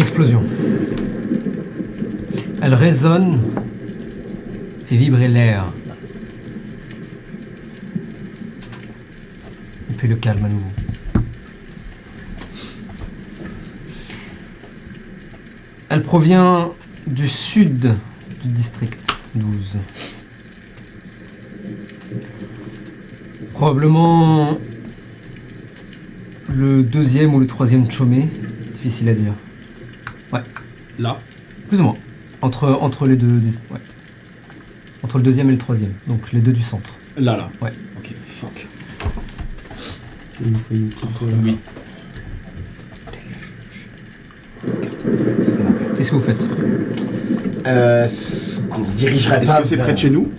explosion. Elle résonne, fait vibrer l'air. Et puis le calme à nouveau. Elle provient du sud du district 12. Probablement le deuxième ou le troisième Chomé, difficile à dire. Ouais. Là. Plus ou moins. Entre les deux. Ouais. Entre le deuxième et le troisième. Donc les deux du centre. Là. Ouais. Ok, fuck. Il nous faut une petite... Oui. Qu'est-ce que vous faites? On se dirigerait Est-ce pas que c'est vers- près de chez nous?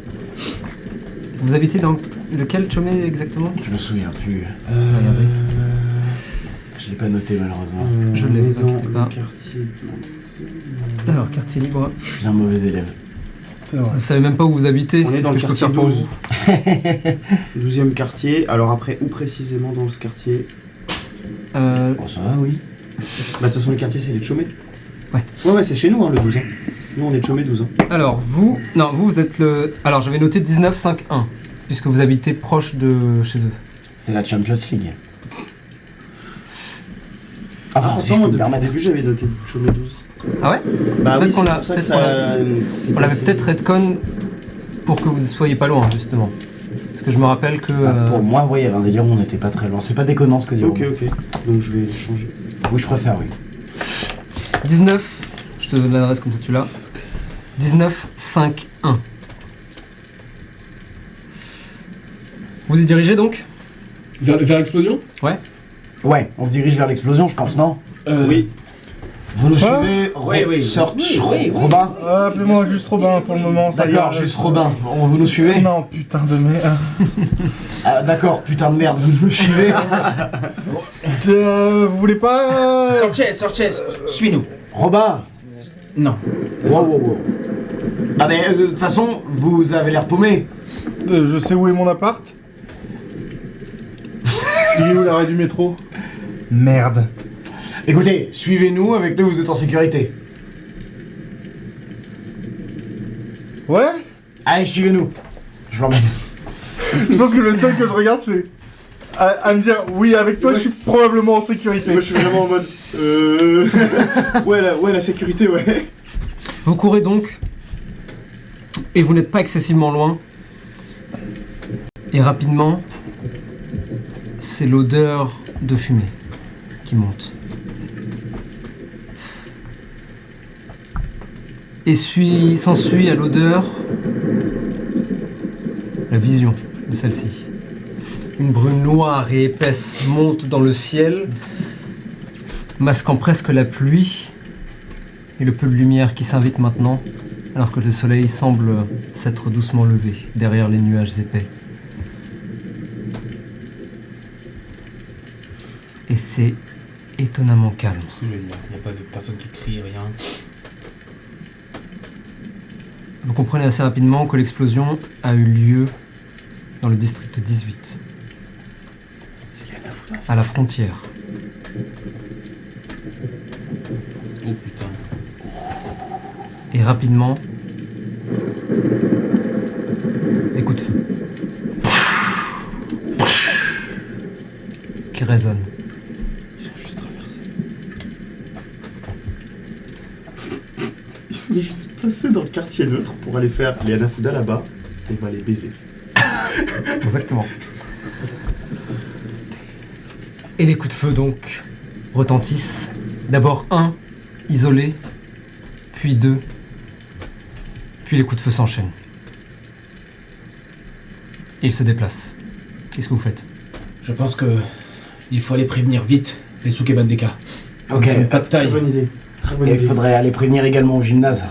Vous habitez dans lequel Chomé exactement? Je me souviens plus. Regardez. Je l'ai pas noté malheureusement. Je l'ai, vous inquiétez dans pas. le quartier. Alors, quartier libre. Je suis un mauvais élève. C'est vrai. Vous savez même pas où vous habitez. On est dans Qu'est-ce le que je peux quartier faire pour 12. vous? 12e quartier. Alors après, où précisément dans ce quartier? Bon, ça va, oui. Bah de toute façon, le quartier, c'est les Chomé. Ouais. Ouais, c'est chez nous, hein, le 12 ans. Nous, on est Chomé 12 ans. Alors, vous... Non, vous êtes le... Alors, j'avais noté 19-5-1, puisque vous habitez proche de chez eux. C'est la Champions League. Enfin, si je moi, peux me depuis le permettre. début, j'avais noté Chomé 12. Ah ouais? Bah Peut-être oui, qu'on c'est l'a- pour ça que peut-être ça... On l'avait peut-être redcon pour que vous soyez pas loin, justement. Parce que je me rappelle que... Pour moi, oui, il y avait un délire où on n'était pas très loin. C'est pas déconnant ce que dit. Ok. Donc je vais changer. Oui, je préfère, oui. 19... Je te donne l'adresse comme ça tu l'as. 19-5-1. Vous y dirigez donc? Vers l'explosion? Ouais. Ouais, on se dirige vers l'explosion, je pense, non? Oui. Vous nous Ah. suivez? Oui. Search Robin? Appelez-moi juste Robin pour le moment, ça D'accord, ira. juste Robin. Vous nous suivez? Non, putain de merde. Ah, d'accord, putain de merde, vous nous suivez? Vous voulez pas... Sorchez, suis-nous. Robin! Non. Wow. Ah mais de toute façon, vous avez l'air paumé. Je sais où est mon appart. Il est où l'arrêt du métro? Merde. Écoutez, suivez-nous, avec nous vous êtes en sécurité. Ouais. Allez, suivez-nous. Je vous remercie. Je pense que le seul que je regarde, c'est... À me dire, oui, avec toi, je suis probablement en sécurité. Moi, je suis vraiment en mode... ouais, la sécurité, ouais. Vous courez donc, et vous n'êtes pas excessivement loin. Et rapidement, c'est l'odeur de fumée qui monte. Et s'ensuit à l'odeur la vision de celle-ci. Une brume noire et épaisse monte dans le ciel, masquant presque la pluie et le peu de lumière qui s'invite maintenant, alors que le soleil semble s'être doucement levé derrière les nuages épais. Et c'est étonnamment calme. Il n'y a pas de personne qui crie, rien. Vous comprenez assez rapidement que l'explosion a eu lieu dans le district 18, à la frontière. Oh putain. Et rapidement, des coups de feu qui résonnent. Ils sont juste traversés. Il est juste passé dans le quartier neutre pour aller faire les Hanafuda là-bas et va les baiser. Exactement. Et les coups de feu donc retentissent. D'abord un, isolé, puis deux, puis les coups de feu s'enchaînent. Et ils se déplacent. Qu'est-ce que vous faites? Je pense que il faut aller prévenir vite les Sukebandeka. Ok. Ils sont pas de Très taille. bonne idée. Très bonne Et il idée. faudrait aller prévenir également au gymnase.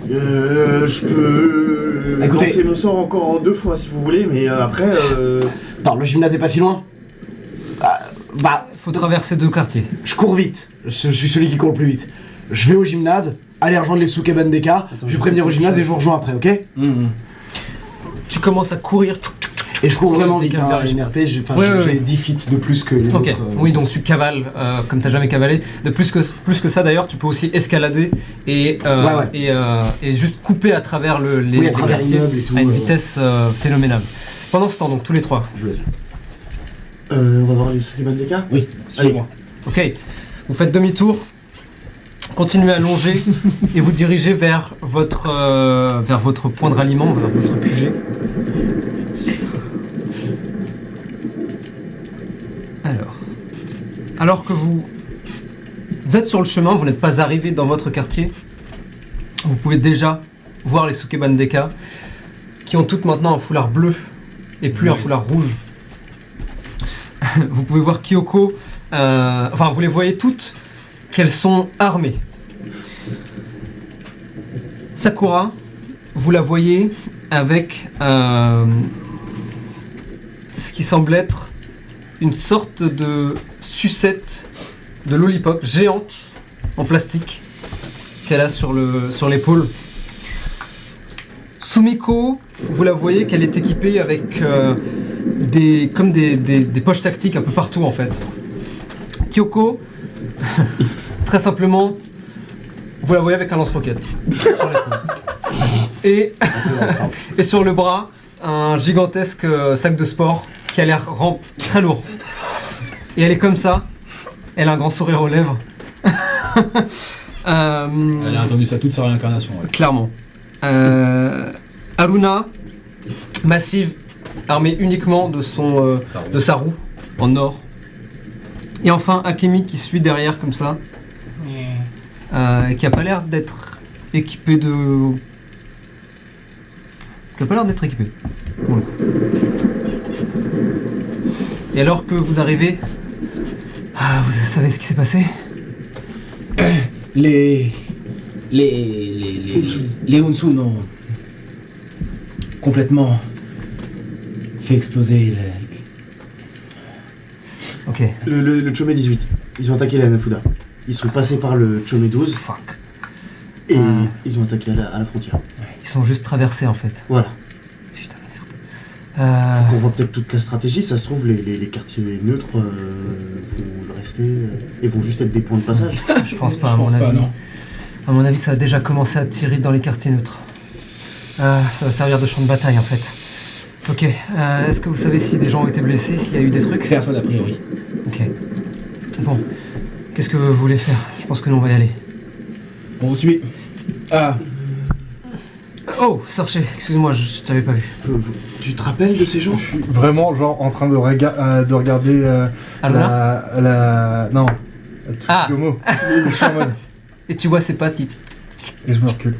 Je peux Écoutez. lancer mon sort encore 2 fois si vous voulez, mais après... Attends, le gymnase est pas si loin? Bah, Faut traverser 2 quartiers. je cours vite. Je suis celui qui court le plus vite. Je vais au gymnase, aller rejoindre les Sukebandeka, je vais prévenir au gymnase et je vous rejoins après, ok? Tu commences à courir Et je cours vraiment vite, Dès qu'il y a un hein, virage, NRT, j'ai Ouais. 10 feet de plus que les Ok, autres. oui, donc tu cavales comme t'as jamais cavalé. De plus que ça d'ailleurs, tu peux aussi escalader et, et juste couper à travers les, Oui, à les travers quartiers l'immeuble et tout, à une vitesse phénoménale. Pendant ce temps, donc tous les trois. Je veux dire. On va voir les Suleiman Deka. Oui, suis-moi. Ok, vous faites demi-tour, continuez à longer et vous dirigez vers votre point de ralliement, vers votre QG. Alors que vous êtes sur le chemin, vous n'êtes pas arrivé dans votre quartier, vous pouvez déjà voir les Sukebandeka qui ont toutes maintenant un foulard bleu et plus un foulard rouge. Vous pouvez voir Kyoko, vous les voyez toutes, qu'elles sont armées. Sakura, vous la voyez avec ce qui semble être une sorte de sucette de lollipop géante en plastique qu'elle a sur l'épaule. Sumiko, vous la voyez qu'elle est équipée avec des poches tactiques un peu partout en fait. Kyoko, très simplement, vous la voyez avec un lance-roquette sur l'épaule. Et sur le bras, un gigantesque sac de sport qui a l'air très lourd. Et elle est comme ça, elle a un grand sourire aux lèvres. Elle a attendu ça toute sa réincarnation. Ouais. Clairement. Aruna, massive, armée uniquement de sa roue en or. Et enfin Akemi qui suit derrière comme ça, qui a pas l'air d'être équipé de... Bon. Et alors que vous arrivez, vous savez ce qui s'est passé? Les Hunsu n'ont complètement fait exploser Ok. Le Chome 18. Ils ont attaqué la Nafuda. Ils sont passés par le Chome 12 Fuck. et ils ont attaqué à la frontière. Ils sont juste traversés en fait. Voilà. Putain de merde. On voit peut-être toute la stratégie. Ça se trouve, les quartiers neutres vont le rester et vont juste être des points de passage. Je pense pas, Je pense pas, non. À mon avis, ça a déjà commencé à tirer dans les quartiers neutres. Ça va servir de champ de bataille en fait. Ok. Est-ce que vous savez si des gens ont été blessés, s'il y a eu des trucs? Personne a priori. Ok. Bon. Qu'est-ce que vous voulez faire? Je pense que nous on va y aller. On vous suit. Ah, Oh, Sorché, excuse-moi, je t'avais pas vu. Tu te rappelles de ces gens? Vraiment, genre, en train de regarder Aluna Non. Ah. Tsukuyomo. Je suis en mode. Et tu vois ses pattes qui... Et je me recule.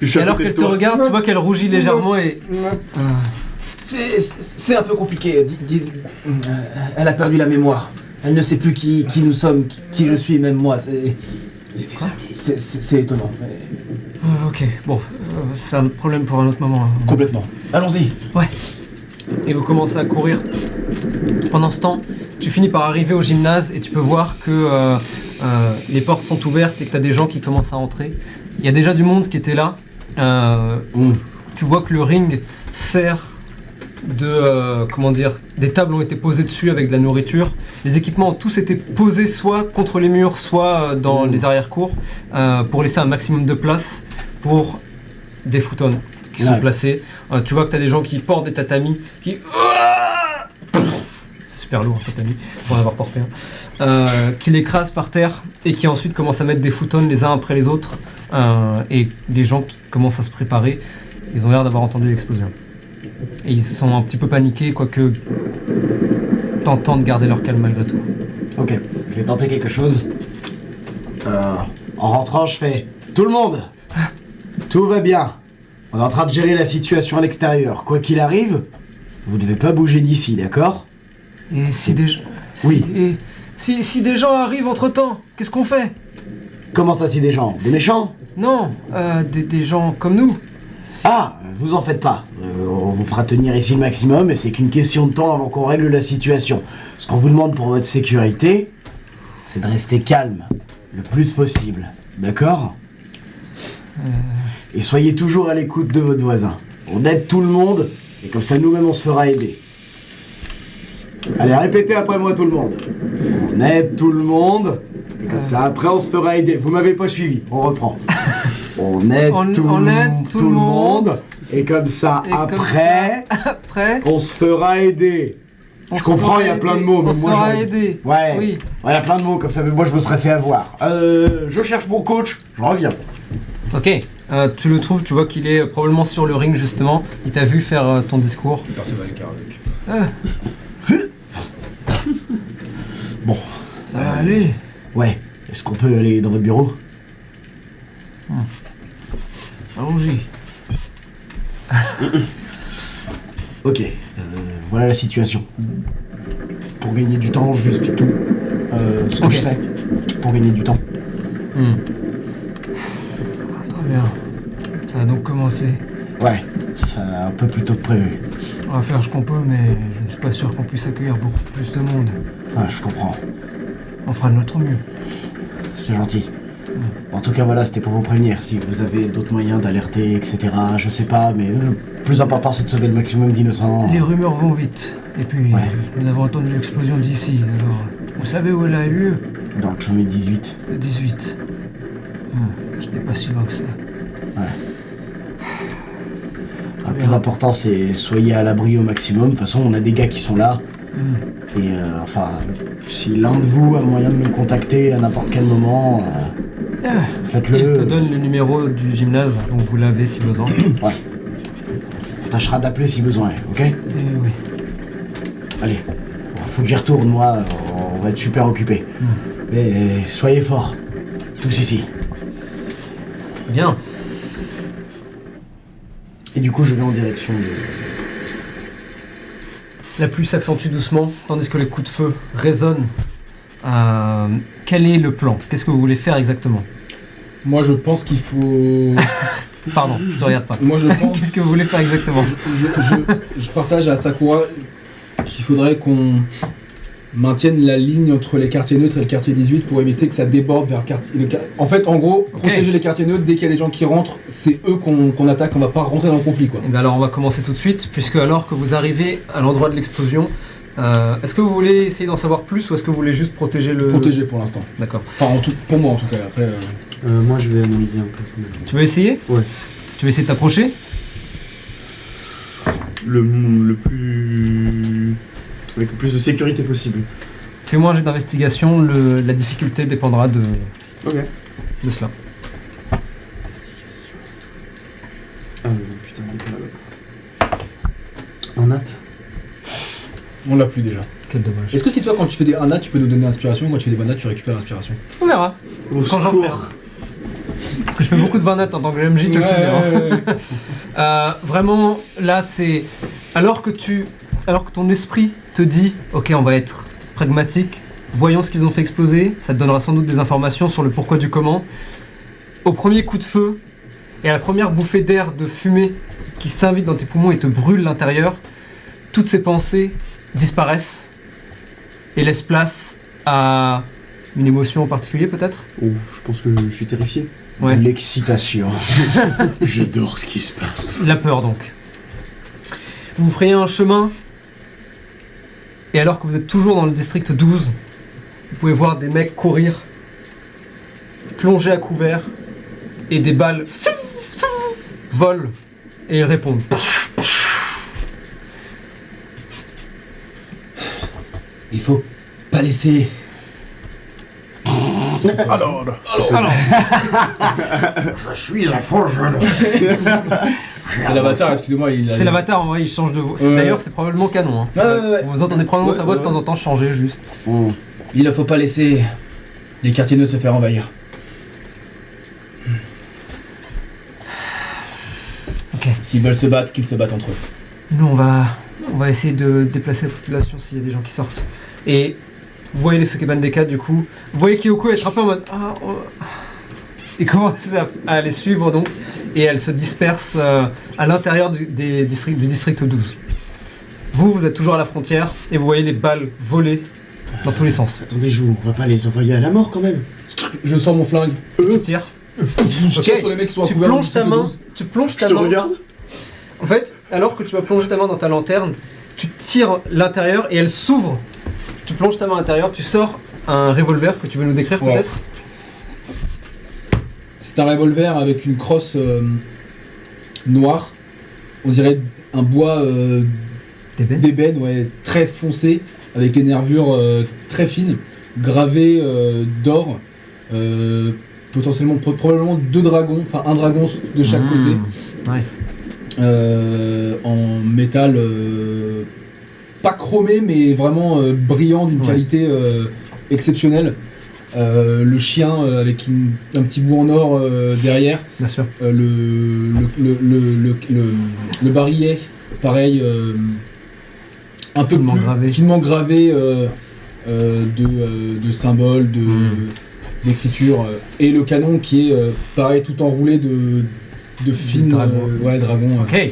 Et alors qu'elle te regarde, tu vois qu'elle rougit légèrement et... c'est un peu compliqué. Elle a perdu la mémoire. Elle ne sait plus qui nous sommes, qui je suis, même moi. C'est des amis. C'est étonnant. Ok, bon, c'est un problème pour un autre moment. Hein. Complètement. Allons-y. Ouais. Et vous commencez à courir. Pendant ce temps, tu finis par arriver au gymnase et tu peux voir que les portes sont ouvertes et que tu as des gens qui commencent à entrer. Il y a déjà du monde qui était là. Tu vois que le ring sert de... des tables ont été posées dessus avec de la nourriture. Les équipements ont tous été posés soit contre les murs, soit dans les arrière-cours pour laisser un maximum de place pour des futons qui sont placés. Tu vois que tu as des gens qui portent des tatamis, qui... C'est super lourd un tatami, pour en avoir porté un. Qui l'écrasent par terre et qui ensuite commencent à mettre des futons les uns après les autres. Et les gens qui commencent à se préparer, ils ont l'air d'avoir entendu l'explosion. Et ils sont un petit peu paniqués, quoique tentant de garder leur calme malgré tout. Ok, je vais tenter quelque chose. En rentrant, je fais tout le monde. Tout va bien. On est en train de gérer la situation à l'extérieur. Quoi qu'il arrive, vous devez pas bouger d'ici, d'accord? Et si des gens... Oui. Si des gens arrivent entre-temps, qu'est-ce qu'on fait? Comment ça, si des gens? Des méchants? Non, des gens comme nous. Ah, vous en faites pas. On vous fera tenir ici le maximum et c'est qu'une question de temps avant qu'on règle la situation. Ce qu'on vous demande pour votre sécurité, c'est de rester calme le plus possible. D'accord? Et soyez toujours à l'écoute de votre voisin. On aide tout le monde Et comme ça, nous-mêmes, on se fera aider. Allez, répétez après moi tout le monde. On aide tout le monde. Et comme ça, après, on se fera aider. Vous m'avez pas suivi, on reprend. On aide tout le monde. Et comme ça, après, on se fera aider. Je comprends, il y a plein de mots, mais on moi se fera aider. Ouais, Oui. il y a plein de mots comme ça, mais moi je me serais fait avoir. Je cherche mon coach, je reviens. Ok, tu le trouves, tu vois qu'il est probablement sur le ring justement. Il t'a vu faire ton discours. Perceval Carluc. Bon, Ça va aller. ouais, est-ce qu'on peut aller dans votre bureau? Allons-y. Ok, voilà la situation. Pour gagner du temps, je vous explique tout. Ce que Ok. je sais, pour gagner du temps. Très bien. Ça va donc commencer. Ouais, ça un peu plus tôt que prévu. On va faire ce qu'on peut, mais je ne suis pas sûr qu'on puisse accueillir beaucoup plus de monde. Ouais, je comprends. On fera de notre mieux. C'est gentil. En tout cas, voilà, c'était pour vous prévenir. Si vous avez d'autres moyens d'alerter, etc., je sais pas, mais le plus important, c'est de sauver le maximum d'innocents. Les rumeurs vont vite. Et puis, Ouais. nous avons entendu l'explosion d'ici. Alors, vous savez où elle a eu lieu? Dans le chemin 18. Le 18. Ce n'est pas si loin que ça. Le plus important, c'est soyez à l'abri au maximum. De toute façon, on a des gars qui sont là. Et enfin, si l'un de vous a moyen de me contacter à n'importe quel moment, faites-le. Il te donne le numéro du gymnase, donc vous l'avez si besoin. Ouais. On tâchera d'appeler si besoin, ok? Et oui. Allez, faut que j'y retourne, moi, on va être super occupés. Mais soyez forts, tous ici. Bien. Et du coup, je vais en direction de... La pluie s'accentue doucement, tandis que les coups de feu résonnent. Quel est le plan? Qu'est-ce que vous voulez faire exactement? Moi, je pense qu'il faut. Pardon, je te regarde pas. Moi, je pense. Qu'est-ce que vous voulez faire exactement? Je partage à Sakura qu'il faudrait qu'on maintienne la ligne entre les quartiers neutres et le quartier 18 pour éviter que ça déborde vers En fait, en gros, protéger les quartiers neutres, dès qu'il y a des gens qui rentrent, c'est eux qu'on attaque, on va pas rentrer dans le conflit, quoi. Eh bien alors on va commencer tout de suite, puisque alors que vous arrivez à l'endroit de l'explosion, est-ce que vous voulez essayer d'en savoir plus ou est-ce que vous voulez juste protéger le... Protéger pour l'instant. D'accord. Enfin, pour moi en tout cas. Après, Moi, je vais analyser un peu. Tu veux essayer? Ouais. Tu veux essayer de t'approcher? Le plus... Avec le plus de sécurité possible. Fais-moi un jet d'investigation, la difficulté dépendra de Ok. cela. Ah putain, il est pas là. En nat. on l'a plus déjà. Quel dommage. Est-ce que si toi, quand tu fais des 1 nat, tu peux nous donner inspiration, quand tu fais des 1 nat, tu récupères l'inspiration? On verra. Au Quand j'en secours. perds. Parce que je fais beaucoup de 20 nat en tant que MJ, tu le sais bien. Vraiment, là, c'est... Alors que ton esprit te dit, ok, on va être pragmatique, voyons ce qu'ils ont fait exploser, ça te donnera sans doute des informations sur le pourquoi du comment. Au premier coup de feu, et à la première bouffée d'air de fumée qui s'invite dans tes poumons et te brûle l'intérieur, toutes ces pensées disparaissent et laissent place à une émotion en particulier peut-être. Oh, je pense que je suis terrifié. Ouais. De l'excitation. J'adore ce qui se passe. La peur donc. Vous frayez un chemin, et alors que vous êtes toujours dans le district 12, vous pouvez voir des mecs courir, plonger à couvert, et des balles volent, et ils répondent. Il faut pas laisser. Alors, Je suis un forgeron. C'est l'avatar, excusez-moi, il a. C'est l'avatar, en vrai, il change de voix. Ouais. D'ailleurs, c'est probablement canon. Hein. Ouais. Vous entendez probablement sa voix de temps en temps changer juste. Il ne faut pas laisser les quartiers neutres se faire envahir. Ok. S'ils veulent se battre, qu'ils se battent entre eux. Nous, on va essayer de déplacer la population s'il y a des gens qui sortent. Et vous voyez les Sokeban Deka, du coup. Vous voyez Kyoko être un peu en mode... Et commence à les suivre, donc. Et elle se disperse à l'intérieur du district 12. Vous êtes toujours à la frontière, et vous voyez les balles voler dans tous les sens. Attendez, on va pas les envoyer à la mort quand même. Je sors mon flingue. Tu tires. Je tire sur les mecs qui sont à Tu couvert. plonges ta main. Tu plonges ta Je te main. regarde. En fait, alors que tu vas plonger ta main dans ta lanterne, tu tires l'intérieur et elle s'ouvre. Tu plonges ta main à l'intérieur, tu sors un revolver que tu veux nous décrire Ouais. peut-être. C'est un revolver avec une crosse noire. On dirait un bois D'ébène. d'ébène, ouais, très foncé, avec les nervures très fines, gravées d'or. Potentiellement, probablement 2 dragons, enfin un dragon de chaque côté. Nice. En métal pas chromé mais vraiment brillant d'une Ouais. qualité exceptionnelle. Le chien avec un petit bout en or derrière. Bien sûr. Le barillet, pareil, un peu Finement plus gravé. finement gravé de symboles, d'écriture. Et le canon qui est pareil tout enroulé de fines dragon. dragons. Ok.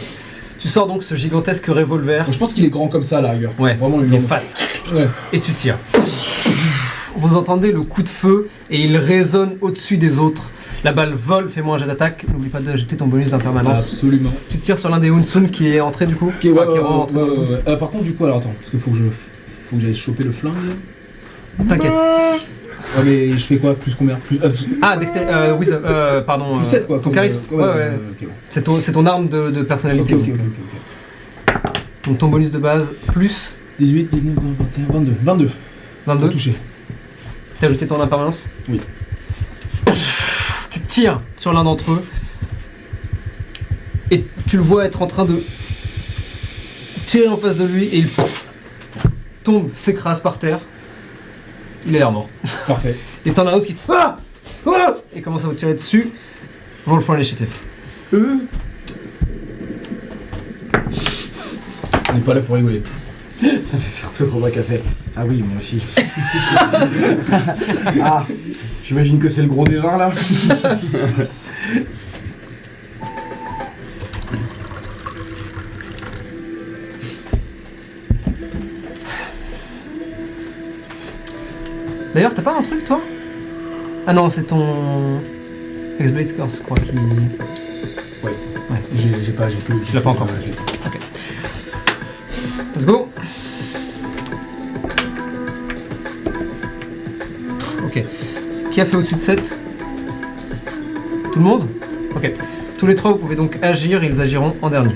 Tu sors donc ce gigantesque revolver. Donc, je pense qu'il est grand comme ça à la rigueur. Ouais. Vraiment Il est fat. Ouais. Et tu tires. Vous entendez le coup de feu et il résonne au-dessus des autres. La balle vole, fais-moi un jet d'attaque. N'oublie pas de jeter ton bonus d'impermanence. Absolument. Tu tires sur l'un des Hunsun qui est entré du coup. Ok, ouais, Enfin, qui ouais, est rentré dans le ouais, coup. ouais. Par contre, du coup, alors attends, parce qu'il faut que j'aille choper le flingue. T'inquiète. Ouais, mais je fais quoi? Plus combien? Plus, Ah, wisdom, pardon. plus 7 quoi. Ton comme, charisme. Ouais, ouais. Ok, C'est ton arme de ok, personnalité. ok, ok, donc. ok. Donc ton bonus de base, plus 18, 19, 20, 21, 22. 22. 22. Touché. T'as ajouté ton impermanence? Oui. Tu tires sur l'un d'entre eux et tu le vois être en train de tirer en face de lui et il tombe, s'écrase par terre. Il a l'air mort. Parfait. Et t'en as un autre qui et commence à vous tirer dessus. Roll for initiative. On n'est pas là pour rigoler. Surtout pour un café. Ah oui, moi aussi. Ah, j'imagine que c'est le gros des vins là. D'ailleurs, t'as pas un truc toi? Ah non, c'est ton X-Blade Score, je crois, qui. Ouais. Ouais. J'ai que. Tu l'as pas encore. j'ai- Let's go. Ok. Qui a fait au-dessus de 7? Tout le monde? Ok. Tous les trois, vous pouvez donc agir, ils agiront en dernier.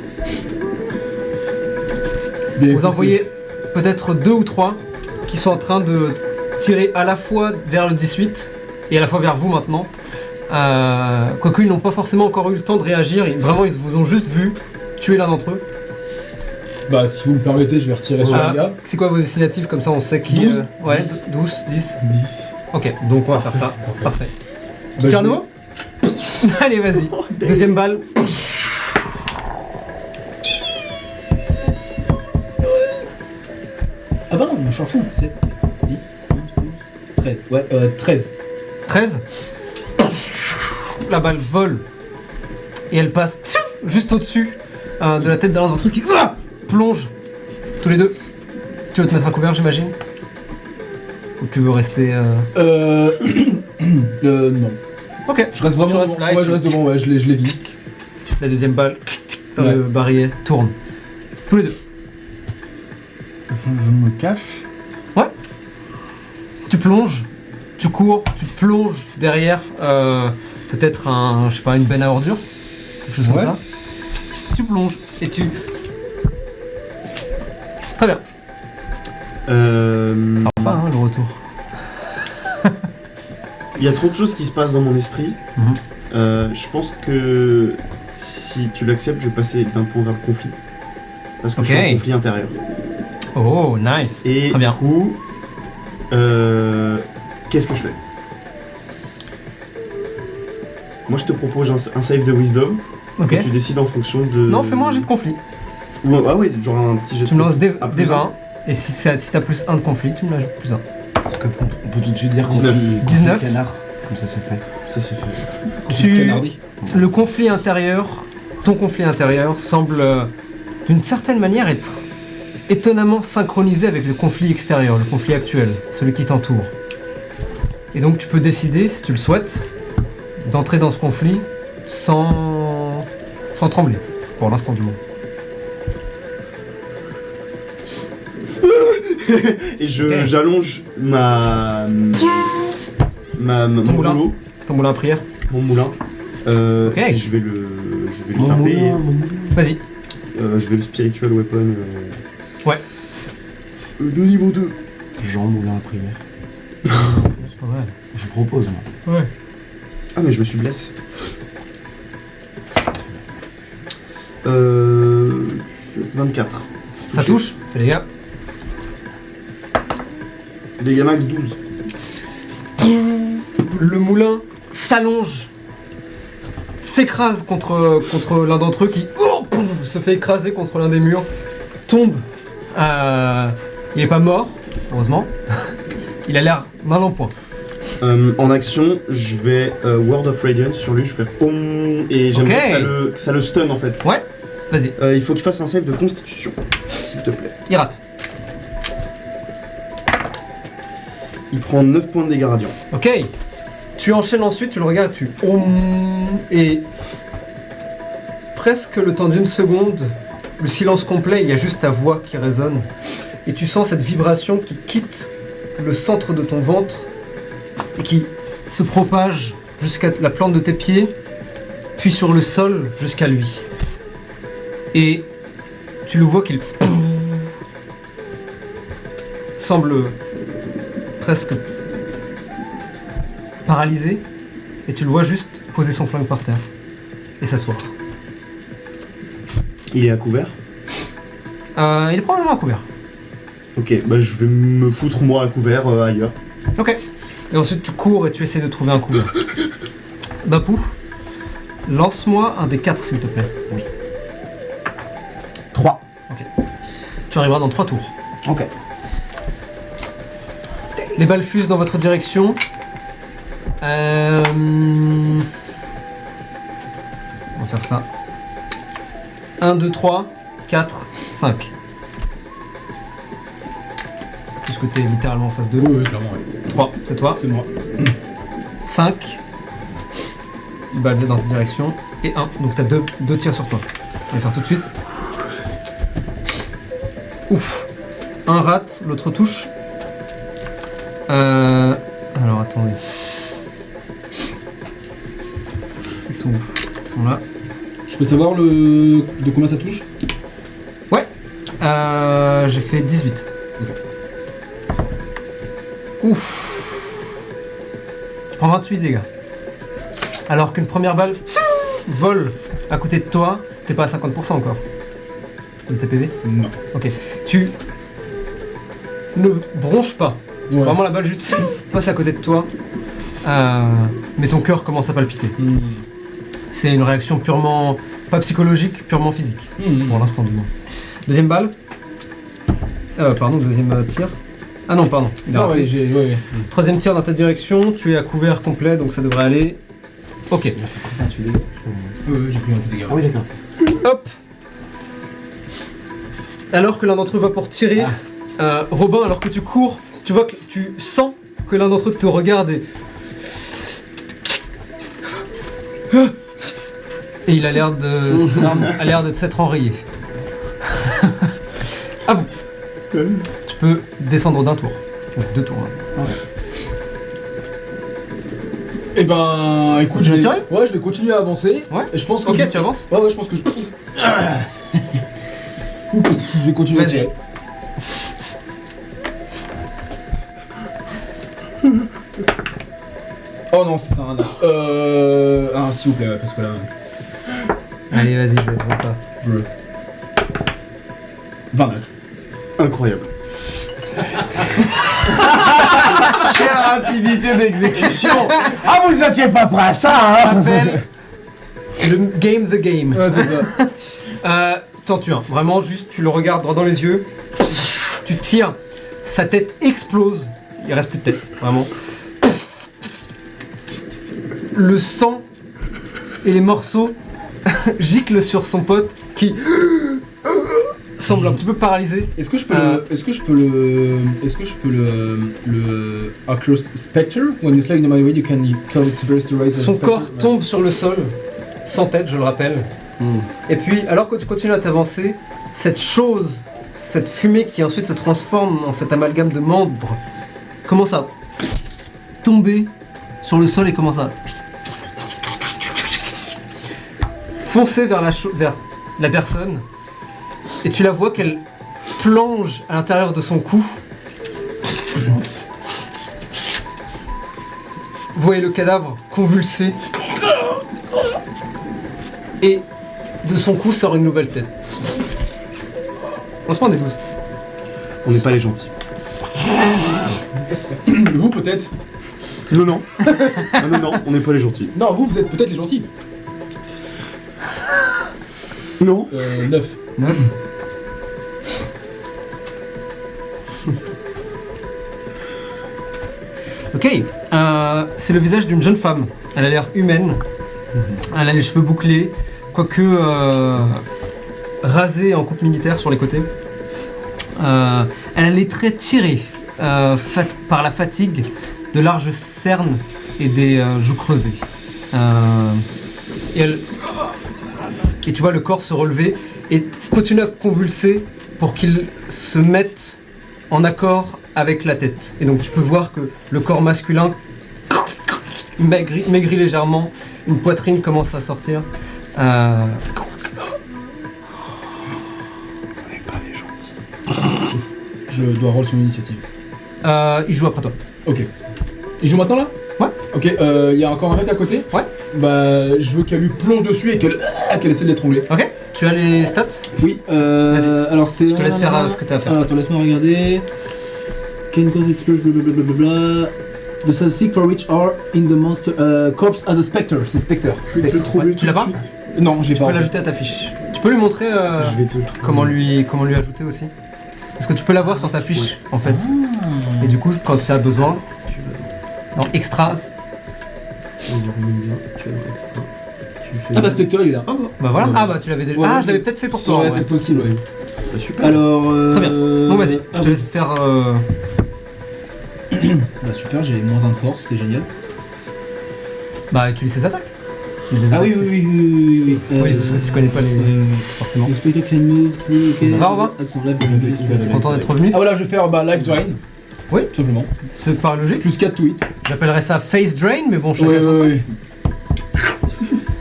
Bien Vous écoutez. en voyez peut-être 2 ou 3 qui sont en train de tirer à la fois vers le 18 et à la fois vers vous maintenant. Quoique ils n'ont pas forcément encore eu le temps de réagir, vraiment ils vous ont juste vu tuer l'un d'entre eux. Bah, si vous me permettez, je vais retirer sur Ah, le gars. c'est quoi vos initiatives comme ça on sait qui. 12, ouais, 10. 12, 10. 10. Ok, donc on va faire ça. Parfait. Parfait. Tu Bah, tires à je nouveau? Allez, vas-y. Deuxième balle. Ah bah non, je m'en fous. 7, 10, 11, 12, 13. Ouais, 13. 13. La balle vole et elle passe juste au-dessus de la tête d'un d'entre eux qui plonge tous les deux. Tu veux te mettre à couvert, j'imagine? Ou tu veux rester Non. Ok. Je reste vraiment Tu restes devant. là et Ouais, tu- je reste devant, ouais, je l'ai vu. La deuxième balle dans Ouais. le barillet tourne. Tous les deux. Je me cache. Tu plonges, tu cours, tu plonges derrière peut-être je sais pas, une benne à ordures, quelque chose comme Ouais. ça. Tu plonges et tu. Très bien. Il Ça va pas hein, le retour. y a trop de choses qui se passent dans mon esprit. Mhm. Je pense que si tu l'acceptes, je vais passer d'un point vers le conflit. Parce que je suis Ok. en conflit intérieur. Oh, nice. Et Très bien. du coup, qu'est-ce que je fais? Moi, je te propose un save de wisdom. Ok. Et tu décides en fonction de. Non, fais-moi un jet de conflit. Ah oui, genre un petit jet de Tu me lances des, Ah, des plus 20. Et si t'as plus 1 de conflit, tu me l'ajoutes plus 1. Parce que on peut tout de suite dire 19. conflit 19. canard. Comme ça c'est fait. Ça, c'est fait. Tu- Le conflit intérieur, ton conflit intérieur, semble d'une certaine manière être étonnamment synchronisé avec le conflit extérieur, le conflit actuel, celui qui t'entoure. Et donc tu peux décider, si tu le souhaites, d'entrer dans ce conflit sans trembler, pour l'instant du moins. Et Ok. j'allonge mon moulin. rouleau, Ton moulin à prière. mon moulin. Ok. Et je vais le Mon taper. moulin, mon moulin. Vas-y. Je vais le spiritual weapon. Ouais. De niveau 2. Jean Moulin à primaire. C'est pas mal. Je propose, moi. Ouais. Ah mais je me suis blessé. 24. Ça touche. Fais les gars. Dégâts max 12. Le moulin s'allonge, s'écrase contre l'un d'entre eux qui se fait écraser contre l'un des murs, tombe. Il est pas mort, heureusement. Il a l'air mal en point. En action, je vais Word of Radiance sur lui, je fais POM et j'aimerais que ça le stun en fait. Ouais, vas-y, Il faut qu'il fasse un save de constitution, s'il te plaît. il rate. Il prend 9 points de dégâts radiants. Ok, tu enchaînes ensuite, tu le regardes, et presque le temps d'une seconde, le silence complet, il y a juste ta voix qui résonne. Et tu sens cette vibration qui quitte le centre de ton ventre et qui se propage jusqu'à la plante de tes pieds, puis sur le sol jusqu'à lui. Et tu le vois qu'il semble presque paralysé, et tu le vois juste poser son flingue par terre et s'asseoir. Il est à couvert. Il est probablement à couvert. Ok, bah je vais me foutre moi à couvert ailleurs. Ok. Et ensuite tu cours et tu essaies de trouver un couvert. Bapou, lance-moi un des 4 s'il te plaît. Oui. 3. Tu arriveras dans 3 tours. Ok. Les balles fusent dans votre direction. On va faire ça. 1, 2, 3, 4, 5. Puisque t'es littéralement en face de nous. Oui, clairement, ouais. 3, c'est toi. C'est moi. 5. Une balle dans cette direction. Et 1. Donc t'as 2 tirs sur toi. On va faire tout de suite. Ouf. Un rate, l'autre touche. Alors attendez. Ils sont où? Ils sont là. Je peux savoir de combien ça touche? Ouais. J'ai fait 18. Ouf. Tu prends 28 dégâts. Alors qu'une première balle vole à côté de toi, t'es pas à 50% encore de tes PV. Non. Ok. Tu ne bronches pas. Ouais. Vraiment la balle juste passe à côté de toi. Mais ton cœur commence à palpiter. C'est une réaction purement, pas psychologique, purement physique. Pour l'instant du moins. Deuxième balle. Deuxième tir. Ah non, pardon. Il a Ah raté. ouais, ouais. Troisième tir dans ta direction, tu es à couvert complet, donc ça devrait aller. Ok. Ouais, j'ai pris un petit dégât. Ah oui, d'accord. Hop. Alors que l'un d'entre eux va pour tirer, Robin, alors que tu cours, tu vois que tu sens que l'un d'entre eux te regarde et il a l'air de s'être enrayé. À vous. Tu peux descendre d'un tour. Donc 2 tours. Hein. Eh ben, écoute, Tu vas tirer ? Ouais, je vais continuer à avancer. Ouais. Et je pense que Ok, tu avances. Ouais, je pense que je vais continuer à Vas-y. tirer. Oh non, c'est un nat. S'il vous plaît, ouais, parce que là. Allez, vas-y, je vais pas. Bleu. 20 nats. Incroyable. Quelle rapidité d'exécution. Ah, vous étiez pas prêt à ça, hein. Appelle le game the game. Ouais, c'est ça. T'en tues un. Vraiment, juste, tu le regardes droit dans les yeux. Tu tires. Sa tête explose. Il reste plus de tête. Vraiment. Le sang et les morceaux giclent sur son pote qui semble un petit peu paralysé. Est-ce que je peux le Oculus Spectre? When you slay the way you can call it supposed to raise a Son spectre. corps tombe sur le sol, sans tête, je le rappelle. Et puis, alors que tu continues à t'avancer, cette chose cette fumée qui ensuite se transforme en cet amalgame de membres commence à tomber sur le sol et commence à foncer vers la personne. Et tu la vois qu'elle plonge à l'intérieur de son cou. Vous voyez le cadavre convulsé. Et de son cou sort une nouvelle tête. On se prend des 12. On n'est pas les gentils. Vous peut-être. Non, non. Non, on n'est pas les gentils. Non, vous êtes peut-être les gentils. Non. 9. 9. Ok, c'est le visage d'une jeune femme. Elle a l'air humaine. Elle a les cheveux bouclés, quoique rasés en coupe militaire sur les côtés. Elle a les traits tirés par la fatigue, de larges cernes et des joues creusées. Et tu vois le corps se relever et continuer à convulser pour qu'il se mette en accord avec la tête. Et donc tu peux voir que le corps masculin maigrit légèrement, une poitrine commence à sortir. Je dois roll son initiative. Il joue après toi. Ok. Il joue maintenant là? Ouais. Ok, y a encore un mec à côté? Ouais. Bah, je veux qu'elle lui plonge dessus et qu'elle essaie de l'étrangler. Ok. Tu as les stats? Oui, Vas-y. alors c'est... Je te laisse faire ce que tu as à faire. Attends, laisse-moi regarder. Can cause explode, blablabla. The statistic for which are in the monster corpse as a spectre. C'est spectre. Ouais, tu l'as pas? Non, j'ai Tu pas. peux l'ajouter à ta fiche. Tu peux lui montrer Je vais te le trouver. comment lui ajouter aussi? Parce que tu peux l'avoir sur ta fiche en fait. Et du coup, quand tu as besoin, dans Extras, On va remettre bien. Tu as le extra. Tu fais. Ah bah spectre, il est là. Ah bah. bah voilà. Ouais. Ah bah tu l'avais déjà. Ouais, Ah, ouais, je l'avais peut-être fait pour toi. Ouais, ouais. c'est possible, ouais. Bah, super. Alors... Très bien. Bon vas-y, ah je te laisse faire. Bah super, j'ai moins 1 de force, c'est génial. Bah utilise ses attaques. Il y a des Ah attaques oui, oui, spéciales. oui, oui, oui. Oui, parce que tu connais pas les. Forcément. The spectre can move through... Okay. Va, Robin. Action live, T'es content d'être revenu? Ah voilà, je vais faire live drain. Oui. Tout simplement. C'est par logique. Plus 4 to hit. J'appellerais ça face drain, mais bon, chacun Ouais, son truc.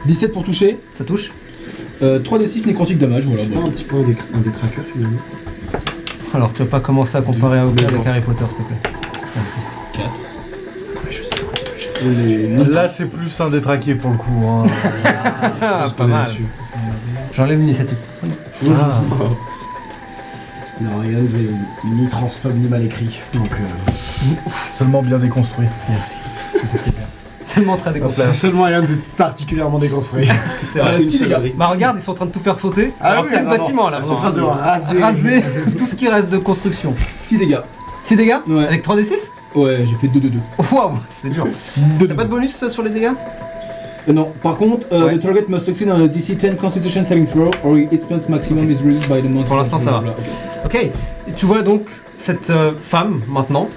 17 pour toucher. Ça touche. 3d6 nécrotique damage, voilà. C'est bon. pas un petit peu un des trackers finalement. Alors tu vas pas commencer à comparer à Oka avec Harry Potter, s'il te plaît. Merci. 4. Je sais. Là, c'est plus un détraqué pour le coup. Hein. Ah, pense pas qu'on est mal. là-dessus. J'enlève l'initiative. Ah. Non, Ryan, c'est ni transphobe ni mal écrit. Donc, Seulement bien déconstruit. Merci. Ça fait plaisir. Tellement très déconstruit. c'est seulement Ryan, c'est particulièrement déconstruit. C'est vrai. Si les gars. Bah regarde, ils sont en train de tout faire sauter. Ah Alors, oui, plein de non, non. bâtiments là. Ils sont en train de raser. Raser tout ce qui reste de construction. 6 dégâts. 6 dégâts Ouais. avec 3d6. Ouais, j'ai fait 2 2 2. Waouh, c'est dur. T'as pas de bonus sur les dégâts? Non, par contre, Ouais. the target must succeed on a DC 10 Constitution saving throw or its point maximum is reduced by the amount. Pour l'instant, ça va. Ok, et tu vois donc cette femme maintenant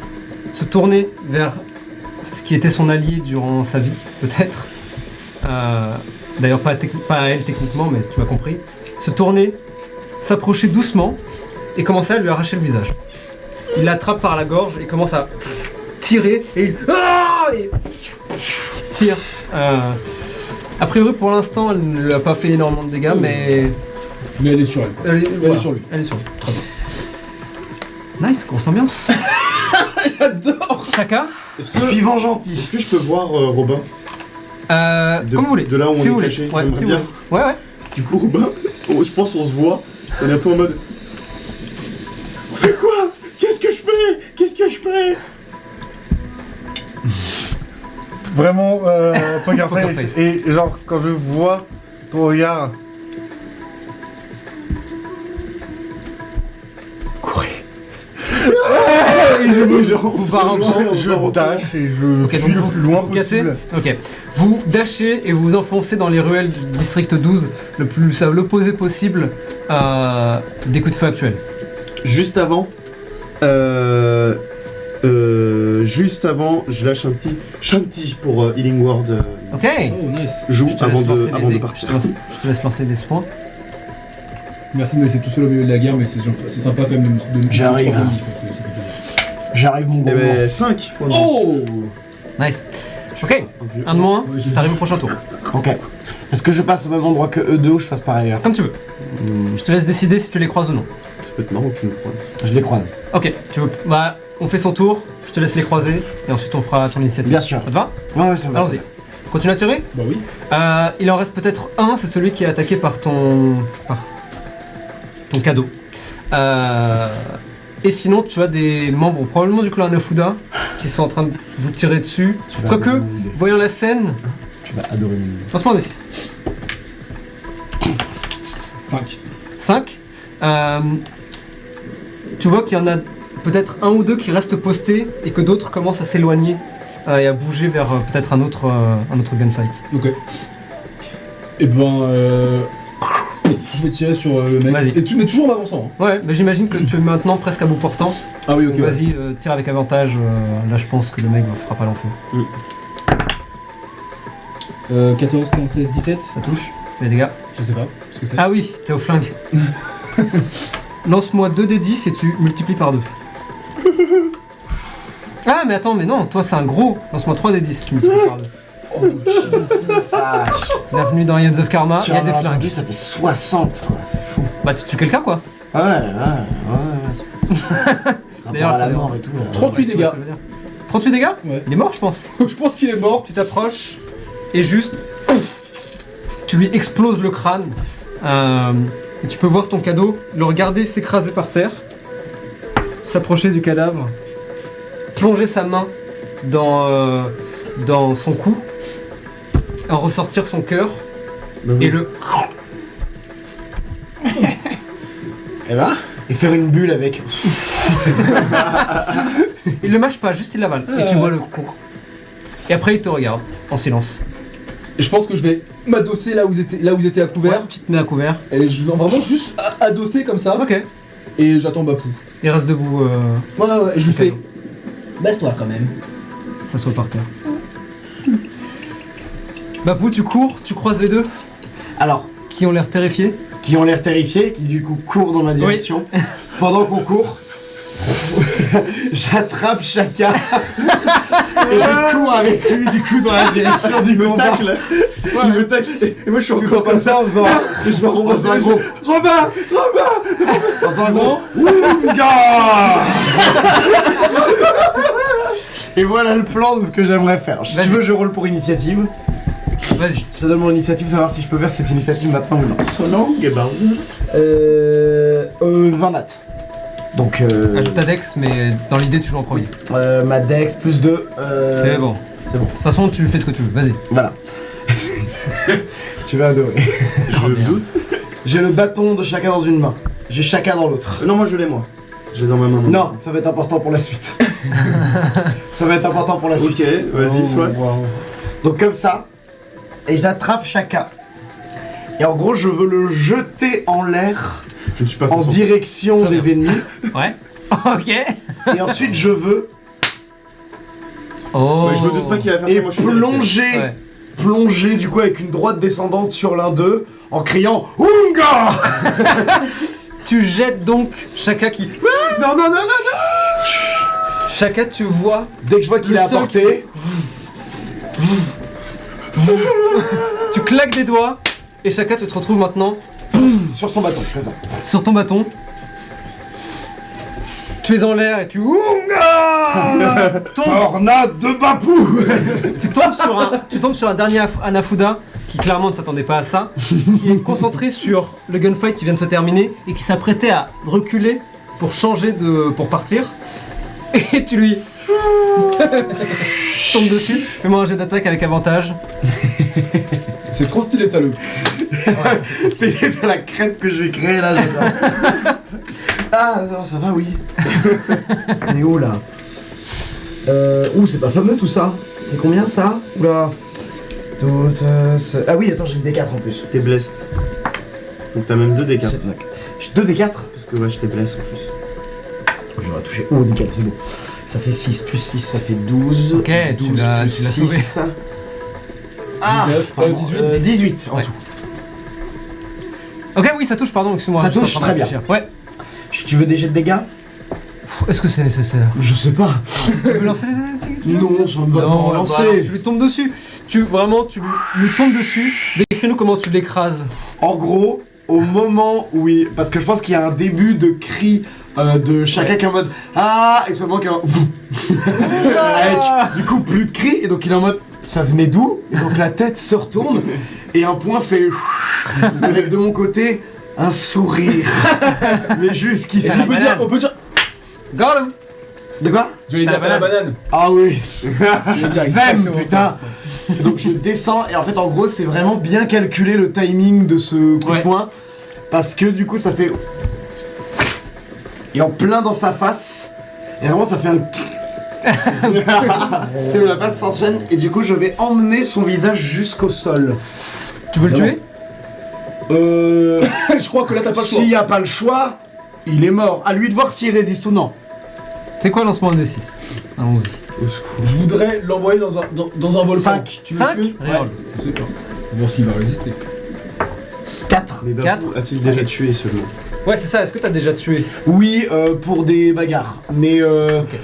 se tourner vers ce qui était son allié durant sa vie, peut-être. D'ailleurs, pas elle techniquement, mais tu m'as compris. Se tourner, s'approcher doucement et commencer à lui arracher le visage. Il l'attrape par la gorge et commence à tirer et il tire. A priori, pour l'instant, elle ne lui a pas fait énormément de dégâts, mais Mais elle est sur elle. elle est sur lui. Elle est sur lui. Très bien. Nice, grosse ambiance. J'adore. Chacun Est-ce que, Suivant gentil. est-ce que je peux voir Robin Comme vous voulez. De là où on si est vous voulez. caché, Ouais, j'aimerais si vous bien. voulez. Ouais, ouais. Du coup, Robin, je pense qu'on se voit. On est un peu en mode. On fait quoi? Qu'est-ce que je fais? Qu'est-ce que je fais? Vraiment, poker Poker face. face. Et genre, quand je vois ton regard. Courez. Et je me genre, Vous barrez en Je dash et je Ok, fuis donc le vous, plus loin vous cassez. possible. Ok. Vous dashez et vous vous enfoncez dans les ruelles du district 12, le plus à l'opposé possible des coups de feu actuels. Juste avant, je lâche un petit Shanti pour Healing Word. Ok. Oh, nice. Joue Je te laisse lancer les avant de dés. partir. Je te laisse lancer des soins. Merci de me laisser tout seul au milieu de la guerre, mais c'est sympa quand même de J'arrive. Ça fait plaisir. J'arrive, mon Eh gros. ben, 5. Oh Nice. Ok, un de moins, t'arrives au prochain tour. Ok. Est-ce que je passe au même endroit que eux deux ou je passe par ailleurs? Comme tu veux. Je te laisse décider si tu les croises ou non. Ça peut être marrant que tu nous croises. Je les croise. Ok, tu veux. Bah, on fait son tour, je te laisse les croiser, et ensuite on fera ton initiative. Bien sûr. Ça te va? Ouais, ça va. Allons-y. Continue à tirer. Bah oui. Il en reste peut-être un, c'est celui qui est attaqué par ton cadeau. Et sinon, tu as des membres probablement du clan Anafuda qui sont en train de vous tirer dessus. Tu vas Quoique, adorer mon idée. voyant la scène, Tu vas adorer mon idée. lancement de 6. 5. 5. Tu vois qu'il y en a peut-être un ou deux qui restent postés et que d'autres commencent à s'éloigner et à bouger vers peut-être un autre gunfight. Ok. Et ben, je vais tirer sur le mec. Vas-y. Et tu mets toujours en avançant. Hein. Ouais, mais j'imagine que tu es maintenant presque à bout portant. Ah oui, ok. Donc ouais. vas-y, tire avec avantage. Là, je pense que le mec fera pas l'enfeu. 14, 15, 16, 17. Ça touche. Les dégâts. Je sais pas ce que c'est. Ah oui, t'es au flingue. Lance-moi 2d10 et tu multiplies par 2. Ah, mais attends, mais non, toi c'est un gros. Lance-moi 3d10, tu multiplies par 2. Oh, Jesus. Bienvenue dans Ions of Karma, il Sur y a un des flingues. malentendu, ça fait 60, quoi. C'est fou. Bah, tu tues quelqu'un quoi. Ouais. D'ailleurs, Rapport à ça la va. mort et tout. là. 38 Tu vois dégâts. ce que je veux dire. 38 dégâts. Ouais. Il est mort, je pense. Je pense qu'il est mort. Tu t'approches et juste. Tu lui exploses le crâne. Et tu peux voir ton cadeau, le regarder s'écraser par terre, s'approcher du cadavre, plonger sa main dans son cou, en ressortir son cœur et le. Et ben Et faire une bulle avec. Il le mâche pas, juste il l'avale. Et tu vois le cou. Et après il te regarde en silence. Et je pense que je vais m'adosser là où ils étaient à couvert. Tu te mets à couvert. Et je vais vraiment juste adosser comme ça. Ok. Et j'attends Bapou. Il reste debout. Ouais. Et je lui fais. cadeau. Baisse-toi quand même. S'assoit par terre. Bapou, tu cours, tu croises les deux Alors, qui ont l'air terrifiés. qui ont l'air terrifiés, qui du coup courent dans ma direction. Pendant qu'on court, j'attrape chacun et je cours avec lui du coup dans la direction du combat. tacle. Il me tacle. Et moi je suis Tout encore comme ça en faisant Et je me remets dans un gros Robin dans un gros Ounga. Et voilà le plan de ce que j'aimerais faire. Si tu Vas-y. veux, je roule pour initiative. Vas-y. Je te donne mon initiative, savoir si je peux faire cette initiative maintenant ou non. Son nom, Bowser. 20 nat. Donc Ajoute ta dex, mais dans l'idée, tu joues en premier. ma dex plus 2. C'est bon. c'est bon. De toute façon, tu fais ce que tu veux. Vas-y. Voilà. Tu vas adorer. Je doute. J'ai le bâton de chacun dans une main. J'ai chacun dans l'autre. Non, moi je l'ai, moi. J'ai dans ma main. Non, ça va être important pour la suite. Ça va être important pour la suite. Ok, vas-y, soit. wow. Donc comme ça, et j'attrape chacun. Et en gros, je veux le jeter en l'air Je ne suis pas en concentré. direction Très des ennemis. Ouais. Ok. Et ensuite, je veux Oh. Ouais, je me doute pas qu'il va faire ça, et moi je suis vérifié. plonger, Ouais. plonger du coup avec une droite descendante sur l'un d'eux en criant Ounga. Tu jettes donc Shaka qui. Non, non, non, non, Shaka, tu vois. Dès que je vois qu'il Le est à seul portée, Tu claques des doigts. Et Shaka, tu te retrouves maintenant sur son bâton, comme ça. sur ton bâton. Tu es en l'air et tu. Ounga tombes. Tornade de Bapou. Tu tombes sur un dernier Anafuda qui clairement ne s'attendait pas à ça, qui est concentré sur le gunfight qui vient de se terminer et qui s'apprêtait à reculer pour pour partir. Et tu lui tombes dessus. Fais-moi un jet d'attaque avec avantage. C'est trop stylé ça le. C'est de la crêpe que je vais créer là, j'adore. Ah non, ça va, oui. On est où là c'est pas fameux tout ça. C'est combien ça? Oula. Ah oui, attends, j'ai une D4 en plus. T'es blessed. Donc t'as même 2 D4. J'ai 2 D4. Parce que ouais, je t'ai blessé en plus. J'aurais touché. Oh, nickel, c'est bon. Ça fait 6 plus 6, ça fait 12. Ok, tu 12 l'as plus sauvé. 6. Ah 19, 18. 18 en Ouais. tout. Ok, oui, ça touche, pardon, excuse-moi. Ça j'étais en touche, train de très bien. réfléchir. Ouais. Tu veux des jets de dégâts? Est-ce que c'est nécessaire? Je sais pas. Tu veux lancer les Non, ça me va pas Non, relancer. bah, tu lui tombes dessus. Tu lui tombes dessus. Décris-nous comment tu l'écrases. En gros, au moment où il... Parce que je pense qu'il y a un début de cri de chacun qui est en mode ah, et seulement qu'un avec du coup plus de cris, et donc il est en mode ça venait d'où? Et donc la tête se retourne et un point fait avec de mon côté un sourire. Mais jusqu'ici. Est-ce qu'on peut dire, on peut dire. Got him. De quoi? J'allais dire la pas la banane. Ah oui. Je vais dire Zem, exactement putain. ça. Donc je descends et en fait en gros c'est vraiment bien calculé le timing de ce coup de Ouais. poing parce que du coup ça fait et en plein dans sa face et vraiment ça fait un c'est où la face s'enchaîne et du coup je vais emmener son visage jusqu'au sol. Tu veux le Non. tuer? Je crois que là t'as pas le choix. S'il n'y a pas le choix, il est mort. À lui de voir s'il résiste ou non. C'est quoi le lancement de D6? Allons-y. Je voudrais l'envoyer dans un volcan. 5. Tu veux le 5? tuer? Reroll. Je sais pas. Voir s'il va résister. 4. Mais Quatre. Babou a-t-il déjà tué seulement? Ouais, c'est ça. Est-ce que t'as déjà tué? Oui, pour des bagarres. Mais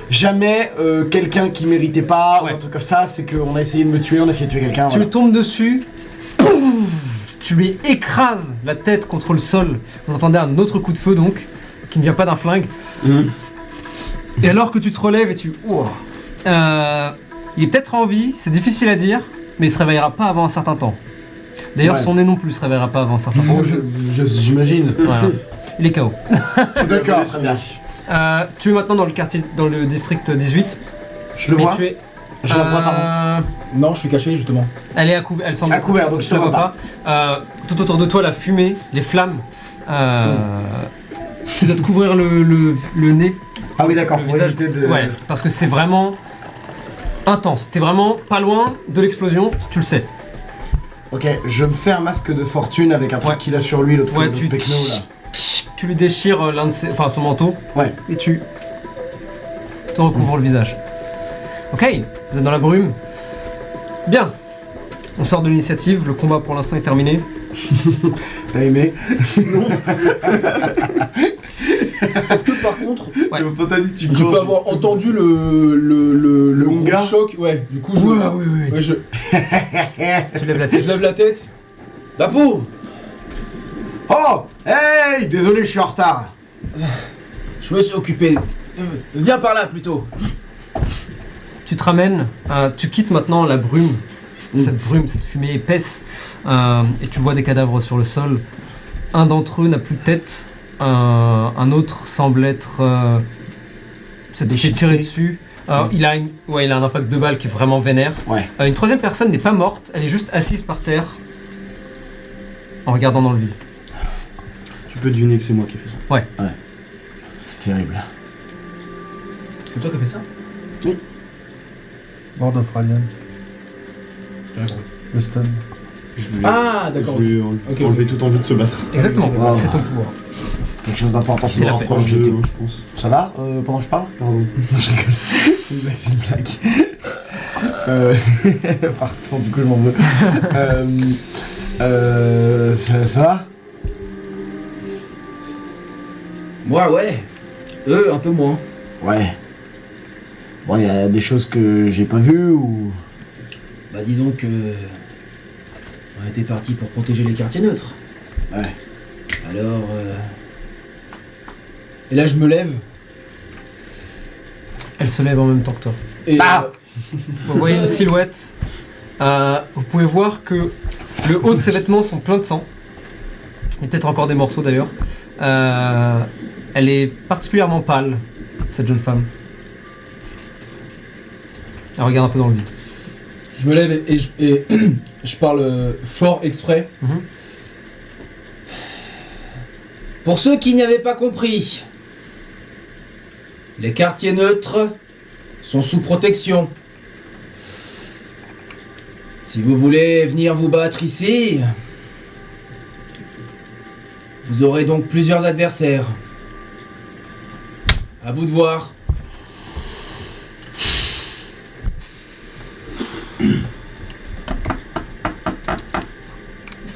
jamais quelqu'un qui méritait pas Ouais. ou un truc comme ça, c'est qu'on a essayé de me tuer, on a essayé de tuer quelqu'un. Tu Voilà. lui tombes dessus. Pouf, tu lui écrases la tête contre le sol. Vous entendez un autre coup de feu donc, qui ne vient pas d'un flingue. Et alors que tu te relèves et tu... Ouah. Il est peut-être en vie, c'est difficile à dire, mais il se réveillera pas avant un certain temps. D'ailleurs, Ouais. son nez non plus se réveillera pas avant un certain temps. Bon, j'imagine. Voilà. Il est KO. D'accord, très bien. Tu es maintenant dans le quartier, dans le district 18. Je le Et vois. tu es... Je le vois, pardon. Non, je suis caché justement. Elle est à couvert, elle semble À couvert, donc je te la vois vois pas. Tout autour de toi, la fumée, les flammes. Tu dois te couvrir le nez, Ah oui, d'accord, le pour visage. éviter de... Ouais, parce que c'est vraiment intense. T'es vraiment pas loin de l'explosion, tu le sais. Ok, je me fais un masque de fortune avec un truc Ouais. qu'il a sur lui, l'autre Ouais, l'autre tu pecno, là. Tu lui déchires l'un de ses, enfin son manteau Ouais. et tu te recouvres le visage. Ok, vous êtes dans la brume. Bien. On sort de l'initiative, le combat pour l'instant est terminé. T'as aimé? Est-ce que par contre, Ouais. Le pote dit tu je peux avoir entendu le gros Lunga choc? Ouais, du coup je. oui. Ouais, Tu lèves la tête. je lève la tête. Babou! Oh! Hey! Désolé, je suis en retard. Je me suis occupé. Viens par là plutôt. Tu te ramènes, tu quittes maintenant la brume, cette fumée épaisse, et tu vois des cadavres sur le sol. Un d'entre eux n'a plus de tête, un autre semble être s'est fait Déchiqueté. tirer dessus. Il a un impact de balle qui est vraiment vénère. Ouais. Une troisième personne n'est pas morte, elle est juste assise par terre, en regardant dans le vide. Tu peux deviner que c'est moi qui ai fait ça. C'est terrible. C'est toi qui as fait ça? Board of Radiance. Le stun. Je voulais, Ah, d'accord. Je voulais Ok, enlever ok. toute envie de se battre. Exactement, Wow. c'est ton pouvoir. Quelque chose d'important, C'est la c'est paix. Proche de, je pense. Ça va pendant que je parle? Pardon. Je rigole. C'est une blague. Pardon, du coup je m'en veux. Ça va? Moi, ouais. Un peu moins. Ouais. Bon, il y a des choses que j'ai pas vues ou... Bah, disons que. On était parti pour protéger les quartiers neutres. Ouais. Alors. Et là, je me lève. Elle se lève en même temps que toi. Et. Ah Vous voyez une silhouette. Vous pouvez voir que le haut de ses vêtements sont pleins de sang. Il y a peut-être encore des morceaux d'ailleurs. Elle est particulièrement pâle, cette jeune femme. Elle regarde un peu dans le vide. Je me lève et je parle fort exprès. Mhm. Pour ceux qui n'avaient pas compris, les quartiers neutres sont sous protection. Si vous voulez venir vous battre ici, vous aurez donc plusieurs adversaires. À vous de voir.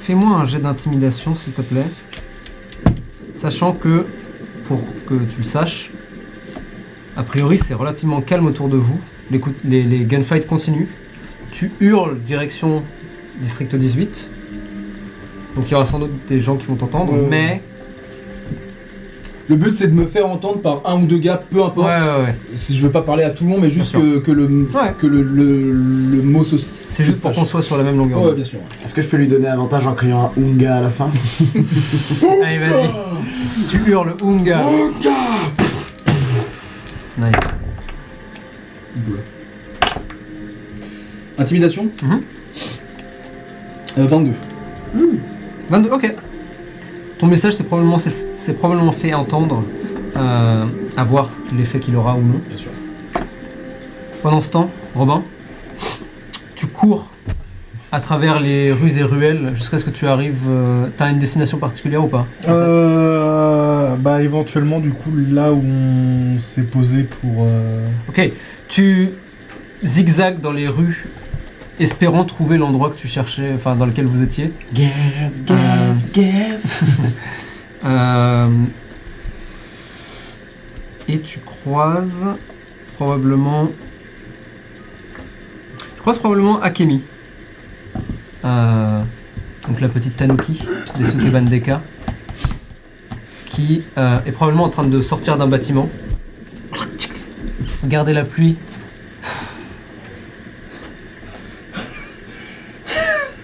Fais-moi un jet d'intimidation s'il te plaît. Sachant que, pour que tu le saches, a priori c'est relativement calme autour de vous. Les gunfights continuent. Tu hurles direction district 18. Donc il y aura sans doute des gens qui vont t'entendre, mais... Le but c'est de me faire entendre par un ou deux gars, peu importe. Ouais. Si je veux pas parler à tout le monde, mais juste Bien que le mot se C'est juste pour qu'on soit sur la même longueur. Ouais, bien sûr. Est-ce que je peux lui donner avantage en criant un Unga à la fin? Allez, vas-y. Tu hurles Unga. Nice. 'Intimidation Mhm. 22. 22, ok. Ton message s'est probablement fait entendre, à voir l'effet qu'il aura ou non. Bien sûr. Pendant ce temps, Robin, tu cours à travers les rues et ruelles jusqu'à ce que tu arrives... T'as une destination particulière ou pas? Bah éventuellement du coup là où on s'est posé pour... Ok, tu zigzags dans les rues, espérant trouver l'endroit que tu cherchais, enfin dans lequel vous étiez. Guess. Et tu croises probablement Akemi. Donc la petite Tanuki des Sukeban Deka, qui est probablement en train de sortir d'un bâtiment. Regardez la pluie.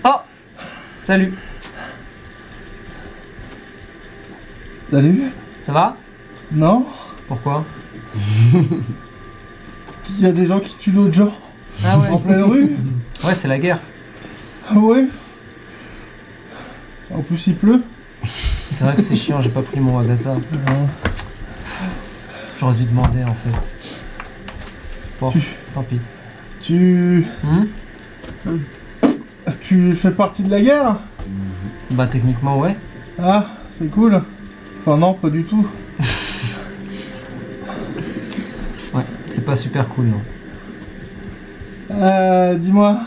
Oh! Salut! Salut? Ça va? Non? Pourquoi? Il y a des gens qui tuent d'autres gens Ah en pleine rue? Ouais, c'est la guerre. Ah ouais? En plus il pleut? C'est vrai que c'est chiant, j'ai pas pris mon Agasa. J'aurais dû demander en fait. Bon, tant pis. Tu fais partie de la guerre? Bah techniquement ouais. Ah, c'est cool. Enfin non, pas du tout. Ouais, c'est pas super cool non. Dis-moi,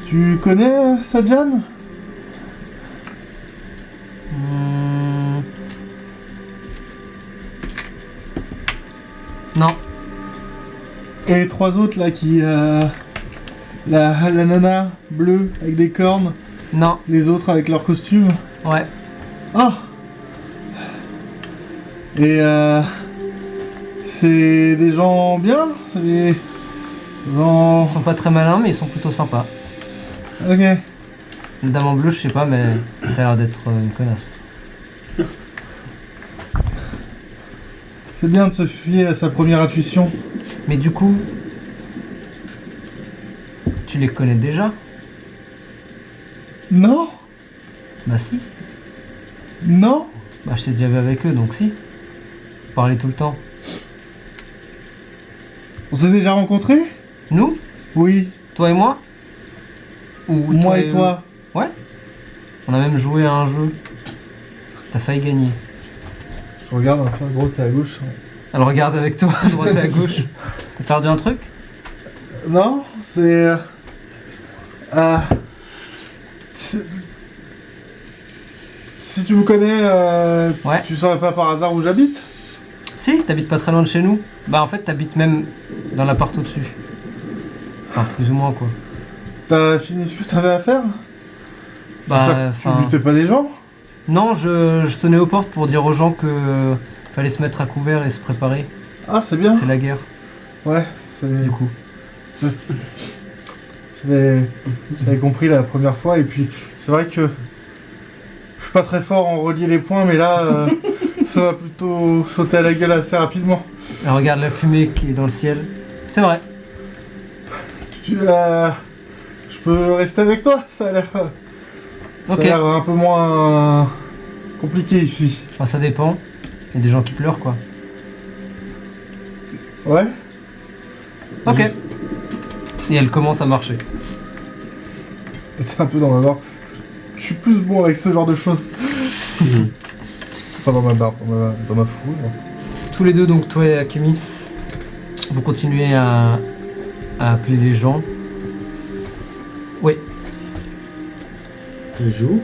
tu connais Sajan? Non. Et les trois autres là qui... la nana bleue avec des cornes, Non. les autres avec leur costume. Ouais. Ah! Et c'est des gens bien? C'est des gens... Ils sont pas très malins mais ils sont plutôt sympas. Ok. La dame en bleu je sais pas mais ça a l'air d'être une connasse. C'est bien de se fier à sa première intuition. Mais du coup... Tu les connais déjà? Non? Bah si. Non? Bah je t'ai déjà vu avec eux donc si. Parler tout le temps. On s'est déjà rencontrés? Nous? Oui. Toi et moi? Ou Moi et toi. Ouais. On a même joué à un jeu. T'as failli gagner. Je regarde un peu à droite et à gauche. Elle regarde avec toi à droite et à gauche. T'as perdu un truc? Non, c'est... Si tu me connais, Ouais. tu saurais pas par hasard où j'habite? Si, t'habites pas très loin de chez nous. Bah en fait t'habites même dans l'appart au-dessus. Enfin plus ou moins quoi. T'as fini ce que t'avais à faire? Bah J'espère que tu butais pas des gens? Non, je sonnais aux portes pour dire aux gens que fallait se mettre à couvert et se préparer. Ah, c'est bien. C'est la guerre, Ouais, c'est... du coup. J'avais compris la première fois, et puis c'est vrai que je suis pas très fort en relier les points, mais là, ça va plutôt sauter à la gueule assez rapidement. Elle regarde la fumée qui est dans le ciel. C'est vrai. Je peux rester avec toi? Ça a l'air... Ça Ok. a l'air un peu moins compliqué ici. Enfin, ça dépend. Il y a des gens qui pleurent quoi. Ouais? Ok. Et elle commence à marcher. C'est un peu dans ma barbe. Je suis plus bon avec ce genre de choses. Pas dans ma barbe, dans ma foudre. Tous les deux, donc toi et Akemi, vous continuez à appeler les gens. Oui. Je joue.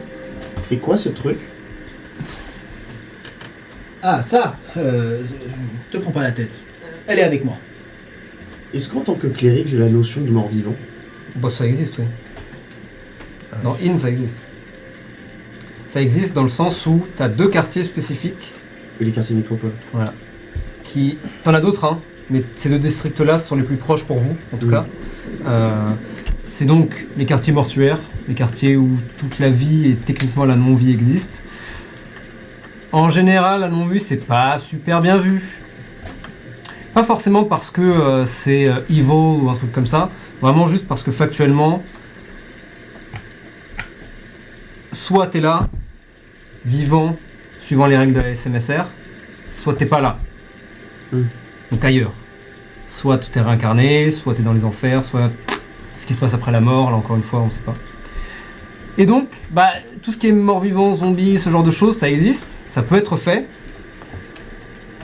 C'est quoi ce truc? Ah, ça te prends pas la tête. Elle est avec moi. Est-ce qu'en tant que cléric, j'ai la notion de mort-vivant? Bah, ça existe, oui. Dans In, ça existe. Ça existe dans le sens où tu as 2 quartiers spécifiques Et les quartiers nécropoles. voilà, qui... T'en as d'autres, hein, mais ces 2 districts-là sont les plus proches pour vous, en tout cas. C'est donc les quartiers mortuaires, les quartiers où toute la vie et techniquement la non-vie existe. En général, la non-vie, c'est pas super bien vu. Pas forcément parce que c'est evil ou un truc comme ça, vraiment juste parce que factuellement, soit t'es là, vivant, suivant les règles de la SMSR, soit t'es pas là, donc ailleurs. Soit tu t'es réincarné, soit t'es dans les enfers, soit ce qui se passe après la mort, là encore une fois, on sait pas. Et donc, bah, tout ce qui est mort-vivant, zombie, ce genre de choses, ça existe, ça peut être fait,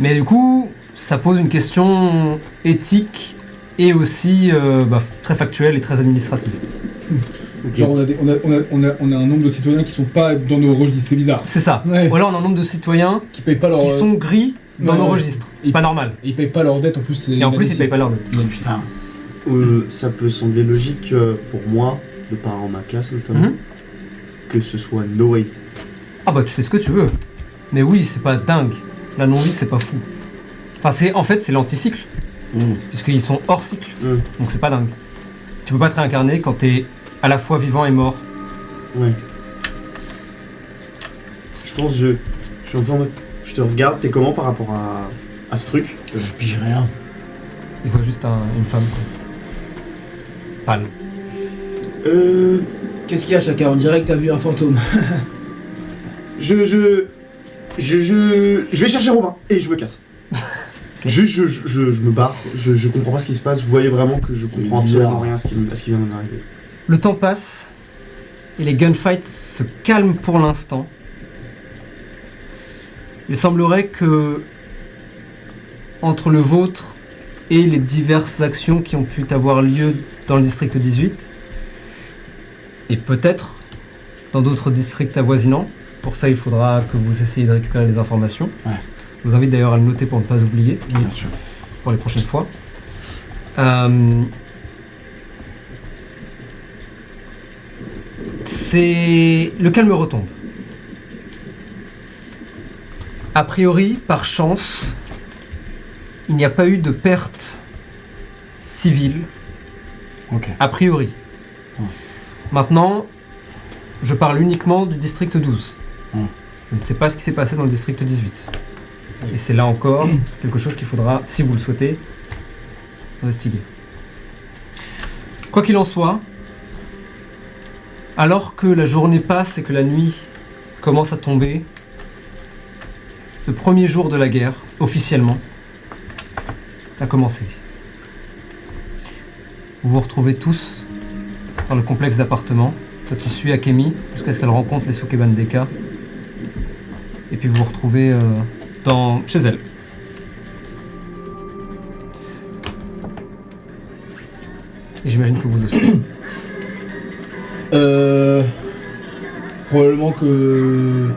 mais du coup, ça pose une question éthique et aussi très factuelle et très administrative. Ok. Genre on a un nombre de citoyens qui sont pas dans nos registres, c'est bizarre. C'est ça. Ouais. Voilà, on a un nombre de citoyens Qui payent pas leur... qui sont gris dans ouais, nos ouais. registres. C'est Ils- pas normal. Ils payent pas leur dette en plus. C'est Et en plus, ils inadmissible. payent pas leur dette. Putain. Ça peut sembler logique pour moi, de par en ma classe notamment, Mhm. que ce soit Noé. Ah bah tu fais ce que tu veux. Mais oui, c'est pas dingue. La non-vie, c'est pas fou. Enfin, en fait, c'est l'anticycle, puisqu'ils sont hors cycle. Donc c'est pas dingue. Tu peux pas te réincarner quand t'es à la fois vivant et mort. Ouais. Je pense je suis un peu en mode. Je te regarde, t'es comment par rapport à ce truc? Je pige rien. Il faut juste une femme, quoi. Pâle. Qu'est-ce qu'il y a, chacun? On dirait que t'as vu un fantôme. Je vais chercher Robin et je me casse. Juste, je me barre, je comprends pas ce qui se passe. Vous voyez vraiment que je comprends Bizarre. absolument rien à ce qui vient d'en arriver. Le temps passe et les gunfights se calment pour l'instant. Il semblerait que entre le vôtre et les diverses actions qui ont pu avoir lieu dans le district 18 et peut-être dans d'autres districts avoisinants, pour ça il faudra que vous essayiez de récupérer les informations. Ouais. Je vous invite d'ailleurs à le noter pour ne pas oublier Bien sûr. pour les prochaines fois. Le calme retombe. A priori, par chance, il n'y a pas eu de perte civile. Ok. A priori. Maintenant, je parle uniquement du district 12. Je ne sais pas ce qui s'est passé dans le district 18. Et c'est là encore quelque chose qu'il faudra, si vous le souhaitez, investiguer. Quoi qu'il en soit, alors que la journée passe et que la nuit commence à tomber, le premier jour de la guerre, officiellement, a commencé. Vous vous retrouvez tous dans le complexe d'appartements. Toi, tu suis Akemi jusqu'à ce qu'elle rencontre les Sukeban Deka. Et puis vous vous retrouvez chez elle. Et j'imagine que vous aussi. Probablement que...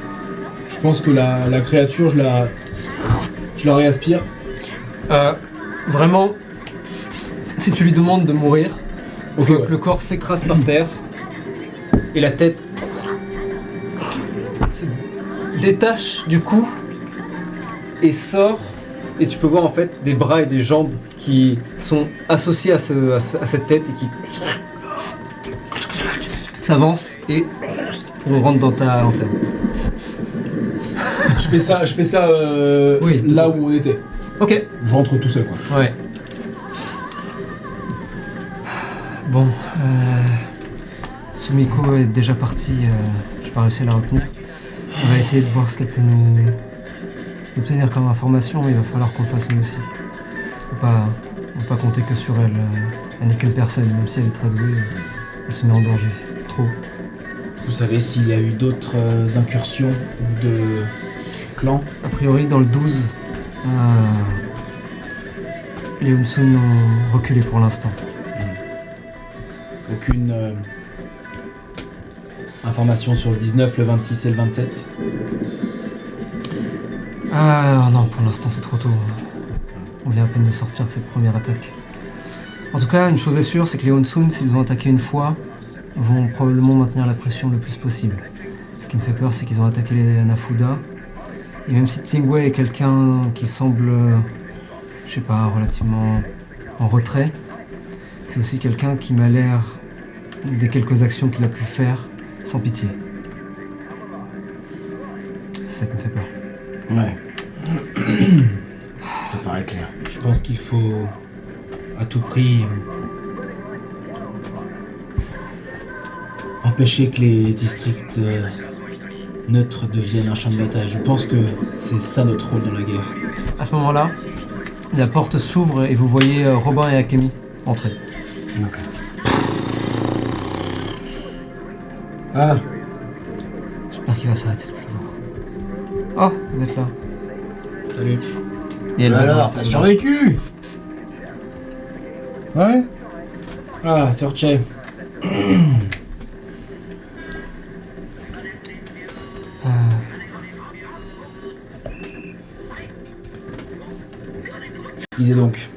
Je pense que la créature, je la réaspire. Vraiment, si tu lui demandes de mourir, Ok, que ouais. le corps s'écrase par terre et la tête se détache du cou et sort, et tu peux voir en fait des bras et des jambes qui sont associés à cette tête et qui s'avancent et on rentre dans ta antenne. Je fais ça Oui, là tout à fait. où on était. Ok. Je rentre tout seul, quoi. Ouais. Bon, Sumiko est déjà partie, j'ai pas réussi à la retenir. On va essayer de voir ce qu'elle peut nous obtenir comme information, mais il va falloir qu'on le fasse nous aussi. On va pas compter que sur elle. Elle n'est qu'une personne, même si elle est très douée, elle se met en danger. Trop. Vous savez s'il y a eu d'autres incursions de clans? A priori, dans le 12, les Hunsun ont reculé pour l'instant. Aucune information sur le 19, le 26 et le 27? Ah non, pour l'instant c'est trop tôt. On vient à peine de sortir de cette première attaque. En tout cas, une chose est sûre, c'est que les Honsun, s'ils ont attaqué une fois, vont probablement maintenir la pression le plus possible. Ce qui me fait peur, c'est qu'ils ont attaqué les Nafuda. Et même si Tingwei est quelqu'un qui semble, je sais pas, relativement en retrait, c'est aussi quelqu'un qui m'a l'air, des quelques actions qu'il a pu faire, sans pitié. C'est ça qui me fait peur. Ouais. Ça paraît clair. Je pense qu'il faut à tout prix empêcher que les districts neutres deviennent un champ de bataille. Je pense que c'est ça notre rôle dans la guerre. À ce moment-là, la porte s'ouvre et vous voyez Robin et Akemi entrer. Ok. Ah, J'espère qu'il va s'arrêter de pleuvoir. Oh, vous êtes là. salut. Et elle va Alors, voir, t'as survécu? Ouais. Ah, Sorche. Je disais donc,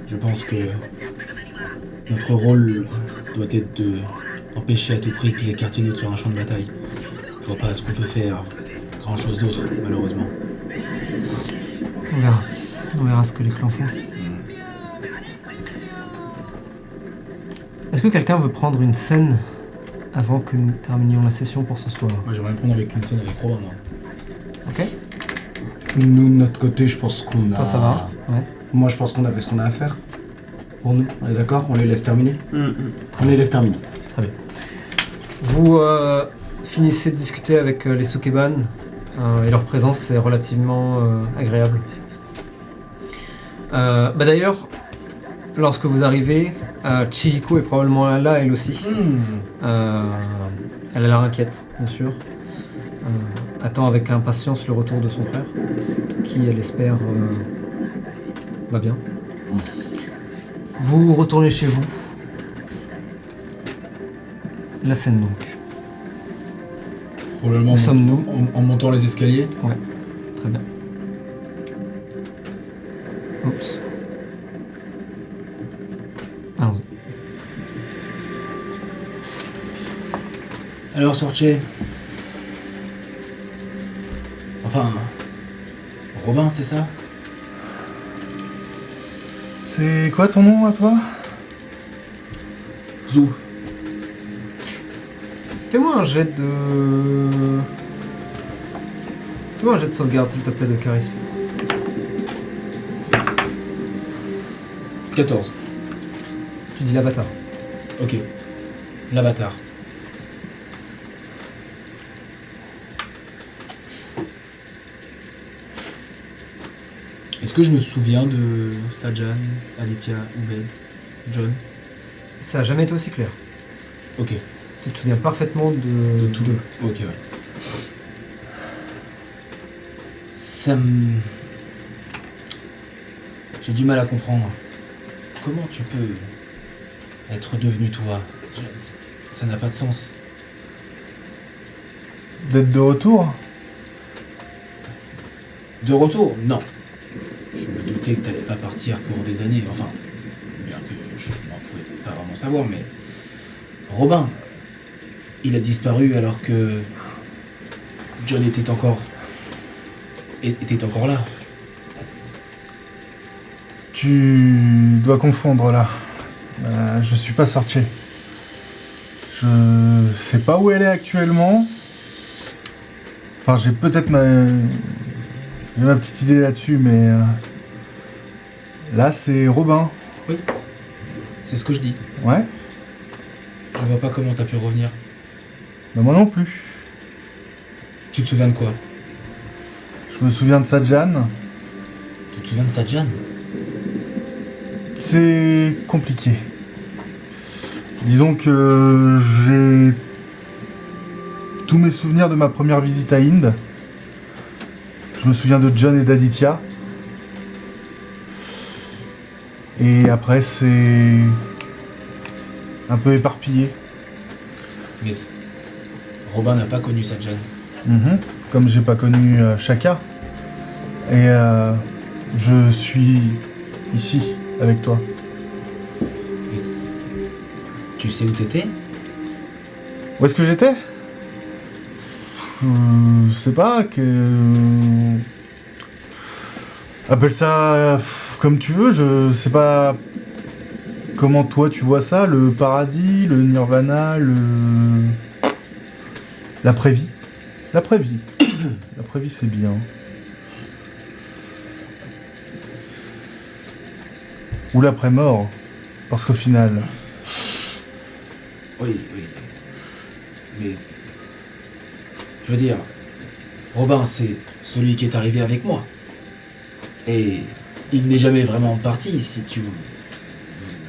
je pense que notre rôle doit être de empêcher à tout prix que les quartiers neutres soient un champ de bataille. Je vois pas ce qu'on peut faire grand chose d'autre, malheureusement. On verra. On verra ce que les clans font. Est-ce que quelqu'un veut prendre une scène avant que nous terminions la session pour ce soir? Moi j'aimerais me prendre avec une scène avec Robin, moi. Ok. Nous, de notre côté, je pense qu'on a... Toi, ça va? Ouais. Moi, je pense qu'on a fait ce qu'on a à faire. Pour nous, on est d'accord? On les laisse terminer? On les laisse terminer. Très bien. Vous finissez de discuter avec les Sukeban et leur présence est relativement agréable. D'ailleurs, lorsque vous arrivez, Chihiko est probablement là elle aussi. Elle a l'air inquiète, bien sûr. Attend avec impatience le retour de son frère, qui, elle espère, va bien. Vous retournez chez vous. La scène donc. Probablement Où sommes-nous? en montant les escaliers. Ouais, très bien. Oups. Allons-y. Alors Sorche. Enfin, Robin, c'est ça? C'est quoi ton nom à toi? Zou. Fais-moi un jet de... Fais-moi un jet de sauvegarde, s'il te plaît, de charisme. 14. Tu dis l'avatar. Ok. L'avatar. Est-ce que je me souviens de Sajan, Aditya, Ubed, John? Ça a jamais été aussi clair. Ok. Tu te souviens parfaitement de tout d'eux. Ok, ouais. Ça me... J'ai du mal à comprendre. Comment tu peux être devenu toi? Ça n'a pas de sens. D'être de retour? De retour? Non. Je me doutais que t'allais pas partir pour des années. Enfin, bien que je n'en pouvais pas vraiment savoir, mais... Robin, il a disparu alors que John était encore là. Tu dois confondre là. Je suis pas sorti. Je sais pas où elle est actuellement. Enfin, j'ai peut-être j'ai ma petite idée là-dessus, mais là c'est Robin. Oui. C'est ce que je dis. Ouais. Je vois pas comment t'as pu revenir. Bah moi non plus. Tu te souviens de quoi? Je me souviens de Sajan. Tu te souviens de Sajan? C'est compliqué. Disons que j'ai tous mes souvenirs de ma première visite à Inde. Je me souviens de John et d'Aditya. Et après, c'est un peu éparpillé. Mais Robin n'a pas connu Sajan. comme j'ai pas connu Shaka. Et je suis ici avec toi. Tu sais où t'étais? Où est-ce que j'étais? Je sais pas, appelle ça comme tu veux, je sais pas comment toi tu vois ça, le paradis, le nirvana, l'après-vie. L'après-vie. L'après-vie c'est bien. Ou l'après-mort, parce qu'au final... Oui. Mais... Je veux dire, Robin, c'est celui qui est arrivé avec moi. Et il n'est jamais vraiment parti, si tu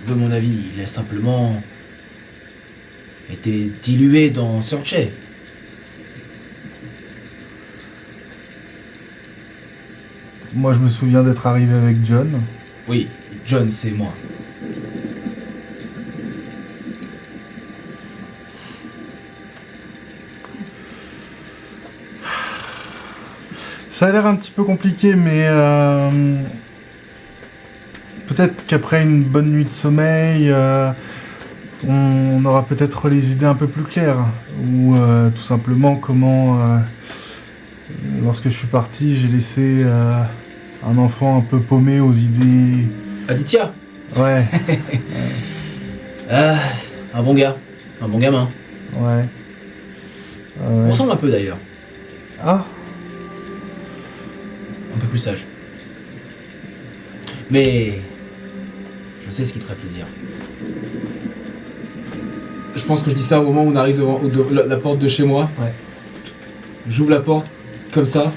veux mon avis. Il a simplement été dilué dans Searchay. Moi je me souviens d'être arrivé avec John. Oui, John, c'est moi. Ça a l'air un petit peu compliqué, mais peut-être qu'après une bonne nuit de sommeil, on aura peut-être les idées un peu plus claires. Ou tout simplement comment, lorsque je suis parti, j'ai laissé un enfant un peu paumé aux idées... Aditya. Ouais, Ah, un bon gars. Un bon gamin. ouais. On ressemble un peu d'ailleurs. Ah, Un peu plus sage. Mais... je sais ce qui te ferait plaisir. Je pense que je dis ça au moment où on arrive devant la porte de chez moi. Ouais. J'ouvre la porte, comme ça.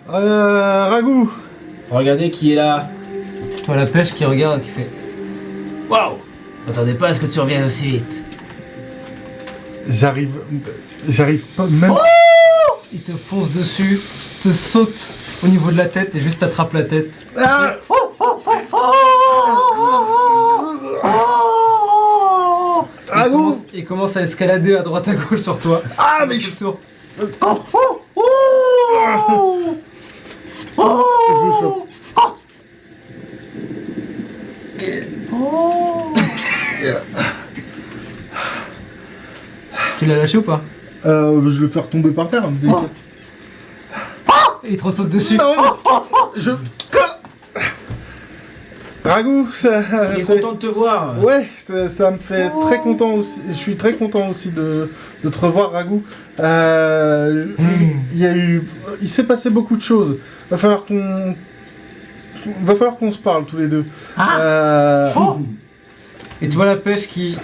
Ragout. Regardez qui est là. Toi, la pêche qui regarde, qui fait. Waouh! M'attendais pas à ce que tu reviennes aussi vite. J'arrive pas même... Il te fonce dessus, te saute au niveau de la tête et juste t'attrape la tête. Ah Il commence à escalader à droite à gauche sur toi. Ah, mais Tout autour. je chope. Tu l'as lâché ou pas? Je vais le faire tomber par terre. Et il te ressaute dessus. Non, je... Ragout, ça... Il est content de te voir. Ouais, ça me fait très content aussi. Je suis très content aussi de te revoir, Ragout. Il s'est passé beaucoup de choses. Va falloir qu'on se parle tous les deux. Et tu vois la pêche qui.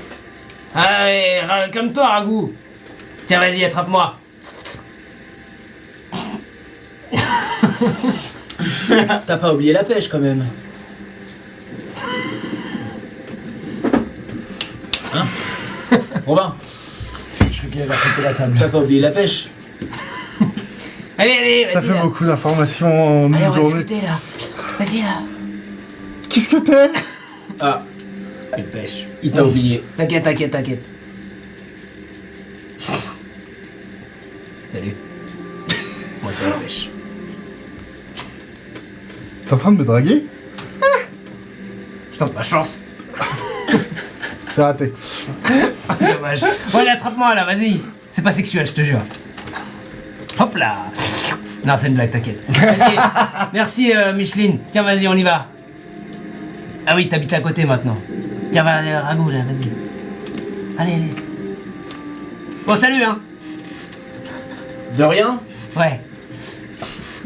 Allez, comme toi, Ragout. Tiens, vas-y, attrape-moi. T'as pas oublié la pêche quand même. Hein? Robin, Je crois qu'il va sauter la table. t'as pas oublié la pêche? Allez, Ça vas-y, fait là. beaucoup d'informations en Allez, une on va journée. discuter, là. Vas-y, là. Qu'est-ce que t'es? Ah, Une pêche. il t'a oublié. T'inquiète. Salut. Moi, c'est la pêche. T'es en train de me draguer? Je tente ma chance. C'est raté. Dommage. Bon, allez, attrape-moi, là, vas-y. C'est pas sexuel, je te jure. Hop là. Non, c'est une blague, t'inquiète. Vas-y. Merci, Micheline. Tiens, vas-y, on y va. Ah oui, t'habites à côté maintenant. Tiens, va, Ragout, là, vas-y. Allez. Bon, salut, hein. De rien? Ouais.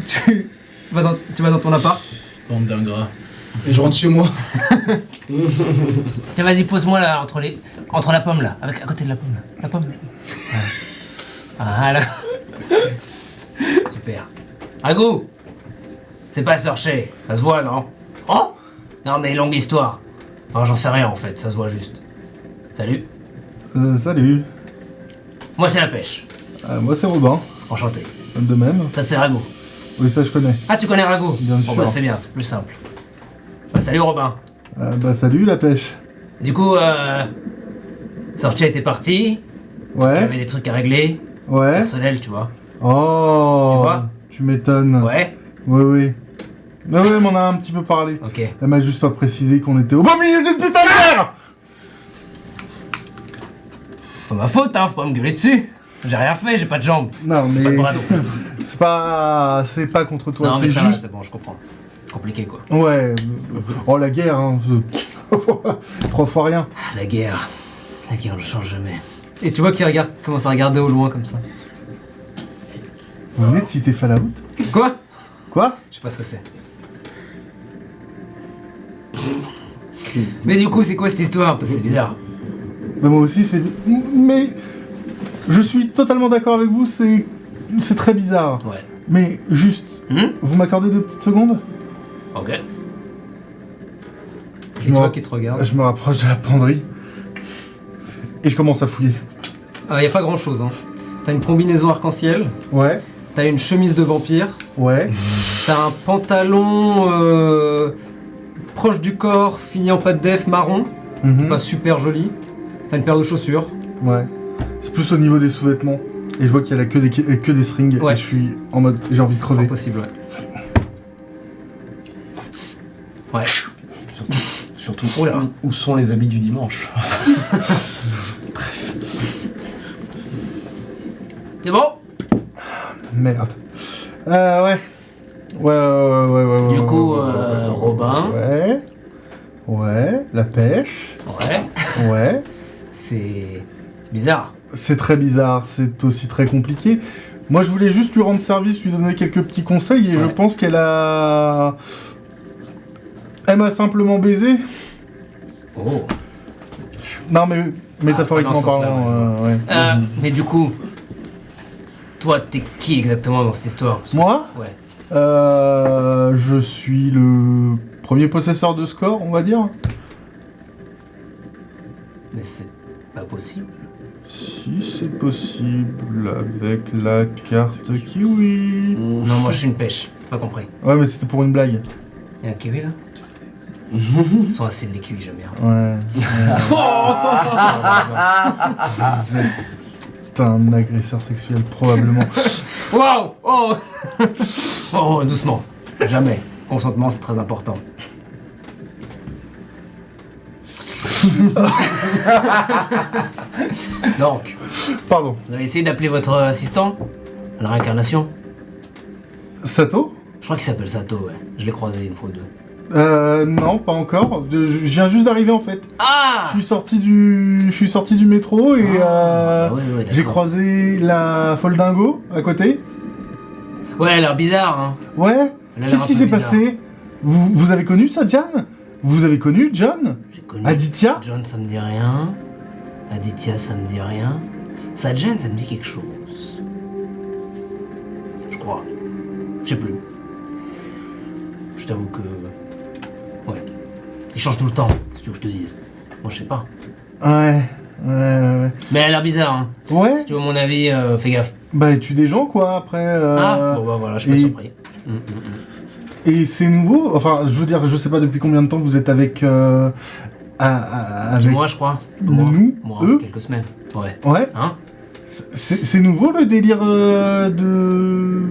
Tu vas dans ton appart. Bande d'ingrats. Et je rentre chez moi. Tiens, vas-y, pose-moi là, entre la pomme là, à côté de la pomme là. La pomme. Voilà. Super. Ragout, c'est pas Searchay, ça se voit, non? Oh! Non, mais longue histoire. Enfin, j'en sais rien en fait, ça se voit juste. Salut. Salut. Moi, c'est la pêche. Moi, c'est Robin. Enchanté. De même. Ça, c'est Ragout. Oui, ça, je connais. Ah, tu connais Ragout? Bien Bon, sûr. bah, c'est bien, c'est plus simple. Bah, salut Robin. Salut, la pêche. Du coup, Searchay était parti. Parce qu'il y Ouais. avait des trucs à régler, Ouais. personnels, tu vois. Oh. Tu vois Tu m'étonnes. Ouais, Oui, oui. Ah ouais, elle m'en a un petit peu parlé. ok. Elle m'a juste pas précisé qu'on était au beau milieu d'une putain de guerre. Pas ma faute, hein, faut pas me gueuler dessus. J'ai rien fait, j'ai pas de jambes. Non, Pas de mais bras non plus. c'est pas contre toi, Non, mais c'est ça va, juste. c'est bon, je comprends. Compliqué, quoi. Ouais. Oh, la guerre, hein. 3 fois rien. Ah, la guerre ne change jamais. Et tu vois qu'il commence à regarder au loin comme ça. Vous venez de citer Fallout? Quoi? Quoi? Je sais pas ce que c'est. Mais du coup, c'est quoi cette histoire? Parce que c'est bizarre. Bah, moi aussi, c'est. Mais. Je suis totalement d'accord avec vous, c'est très bizarre. Ouais. Mais juste, vous m'accordez 2 petites secondes? Ok. Et Je tu me vois ra- qu'il te regarde. Je me rapproche de la penderie. Et je commence à fouiller. Ah, y a pas grand chose, hein. T'as une combinaison arc-en-ciel, Ouais, t'as une chemise de vampire, ouais. t'as un pantalon proche du corps, fini en pâte def marron, Mhm. pas super joli. T'as une paire de chaussures. Ouais. C'est plus au niveau des sous-vêtements. Et je vois qu'il y a que des strings. Ouais. Et je suis en mode, j'ai envie de C'est crever. possible, ouais. Ouais. Surtout, Oh là. où sont les habits du dimanche? C'est bon? Merde. Ouais. Ouais. Du coup, ouais. Robin. Ouais. Ouais. La pêche. Ouais. Ouais. C'est bizarre. C'est très bizarre. C'est aussi très compliqué. Moi, je voulais juste lui rendre service, lui donner quelques petits conseils. Et je Ouais. pense qu'elle a. Elle m'a simplement baisé. Oh. Non, mais métaphoriquement dans ce sens-là, parlant. Ouais. Mais du coup, toi, t'es qui exactement dans cette histoire? Parce que- Moi, Ouais. je suis le premier possesseur de score, on va dire. Mais c'est pas possible. Si c'est possible, avec la carte kiwi. Non, moi je suis une pêche. T'as pas compris. Ouais, mais c'était pour une blague. Y'a un kiwi là? Ils sont acides les kiwis, j'aime bien. Ouais. Vous êtes un agresseur sexuel, probablement. Wow! Oh! Oh, doucement. Jamais. Consentement, c'est très important. Donc, Pardon. vous avez essayé d'appeler votre assistant? La réincarnation? Sato? Je crois qu'il s'appelle Sato, ouais. Je l'ai croisé une fois ou deux. Non, pas encore. Je viens juste d'arriver en fait. Ah! Je suis sorti du métro et Ah, ouais, d'accord. j'ai croisé la folle dingo à côté. Ouais, elle a l'air bizarre, hein. Ouais. Elle a l'air Qu'est-ce un qui peu s'est bizarre. passé? Vous avez connu Sadjan? Vous avez connu John? J'ai connu. Aditya? John, ça me dit rien. Aditya, ça me dit rien. Sadjan, ça me dit quelque chose. Je crois. Je sais plus. Je t'avoue que. Ouais. Il change tout le temps, si tu veux que je te dise. Moi, je sais pas. Ouais. Mais elle a l'air bizarre, hein. Ouais. Si tu veux mon avis, fais gaffe. Bah, elle tue des gens quoi après. Ah, bon bah voilà, je suis pas et- surpris. Et c'est nouveau. Enfin, je veux dire, je sais pas depuis combien de temps vous êtes avec. Avec. Dis-moi, je crois. Nous, Moi, eux quelques semaines. Ouais. Ouais. Hein? C'est nouveau le délire de.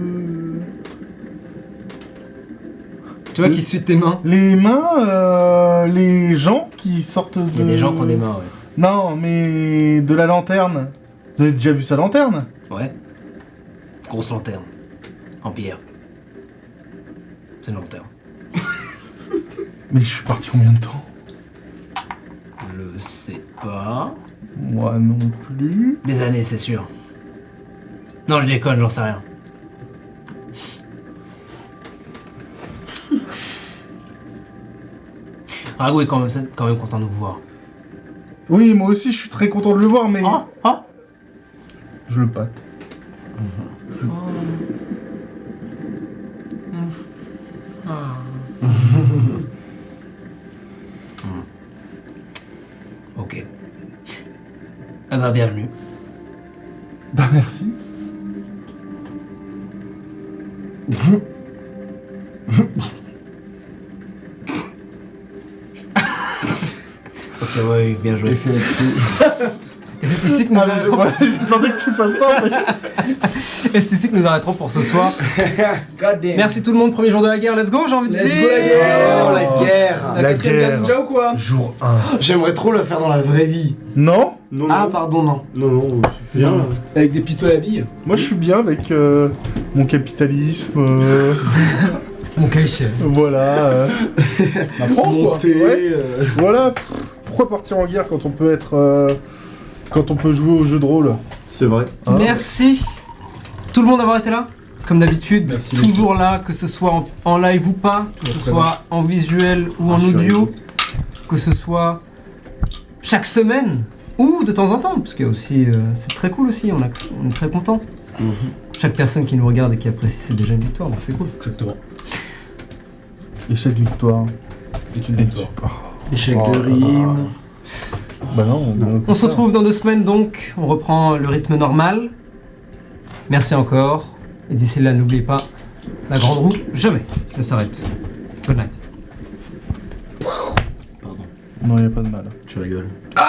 Tu vois qu'il suit tes mains. Les mains, les gens qui sortent de. Il y a des gens qui ont des mains, ouais. Non, mais de la lanterne. Vous avez déjà vu sa lanterne? Ouais. Grosse lanterne. En pierre. C'est une lanterne. Mais je suis parti combien de temps? Je sais pas. Moi non plus. Des années, c'est sûr. Non, je déconne, j'en sais rien. Rago est quand même content de vous voir. Oui, moi aussi, je suis très content de le voir, mais. Ah. Je le pâte. Ok. Eh ben, bienvenue. Bah, merci. Ok, ouais, bien joué. Et c'est là-dessus. Et c'est c'est ici que nous arrêterons. Ouais, j'attendais que tu fasses ça en fait. Et c'est ici que nous arrêterons pour ce soir. God damn. Merci tout le monde, premier jour de la guerre, let's go, j'ai envie de Let's dire. go la guerre. Oh, la guerre. La La quatrième guerre. guerre ninja ou quoi? Jour 1. J'aimerais trop la faire dans la vraie vie. Non? Non, Ah, non. pardon, non. Non, c'est bien là. Avec des pistolets à billes. Moi je suis bien avec mon capitalisme. Mon cache. Voilà. La France quoi. Ouais. Voilà. Pourquoi partir en guerre quand on peut être. Quand on peut jouer au jeu de rôle? C'est vrai. Hein? Merci tout le monde d'avoir été là. Comme d'habitude, Merci. toujours là, que ce soit en live ou pas, que ce Très soit en visuel ou en audio, que ce soit chaque semaine ou de temps en temps, parce que aussi c'est très cool aussi, on est très content. Chaque personne qui nous regarde et qui apprécie, c'est déjà une victoire, donc c'est cool. Exactement. Et chaque victoire. C'est une victoire. Échec Oh, de ça rime. Bah non, On se retrouve dans 2 semaines donc, on reprend le rythme normal. Merci encore, et d'ici là, n'oubliez pas, la grande roue jamais ne s'arrête. Good night. Pardon, Non, y a pas de mal. tu rigoles. Ah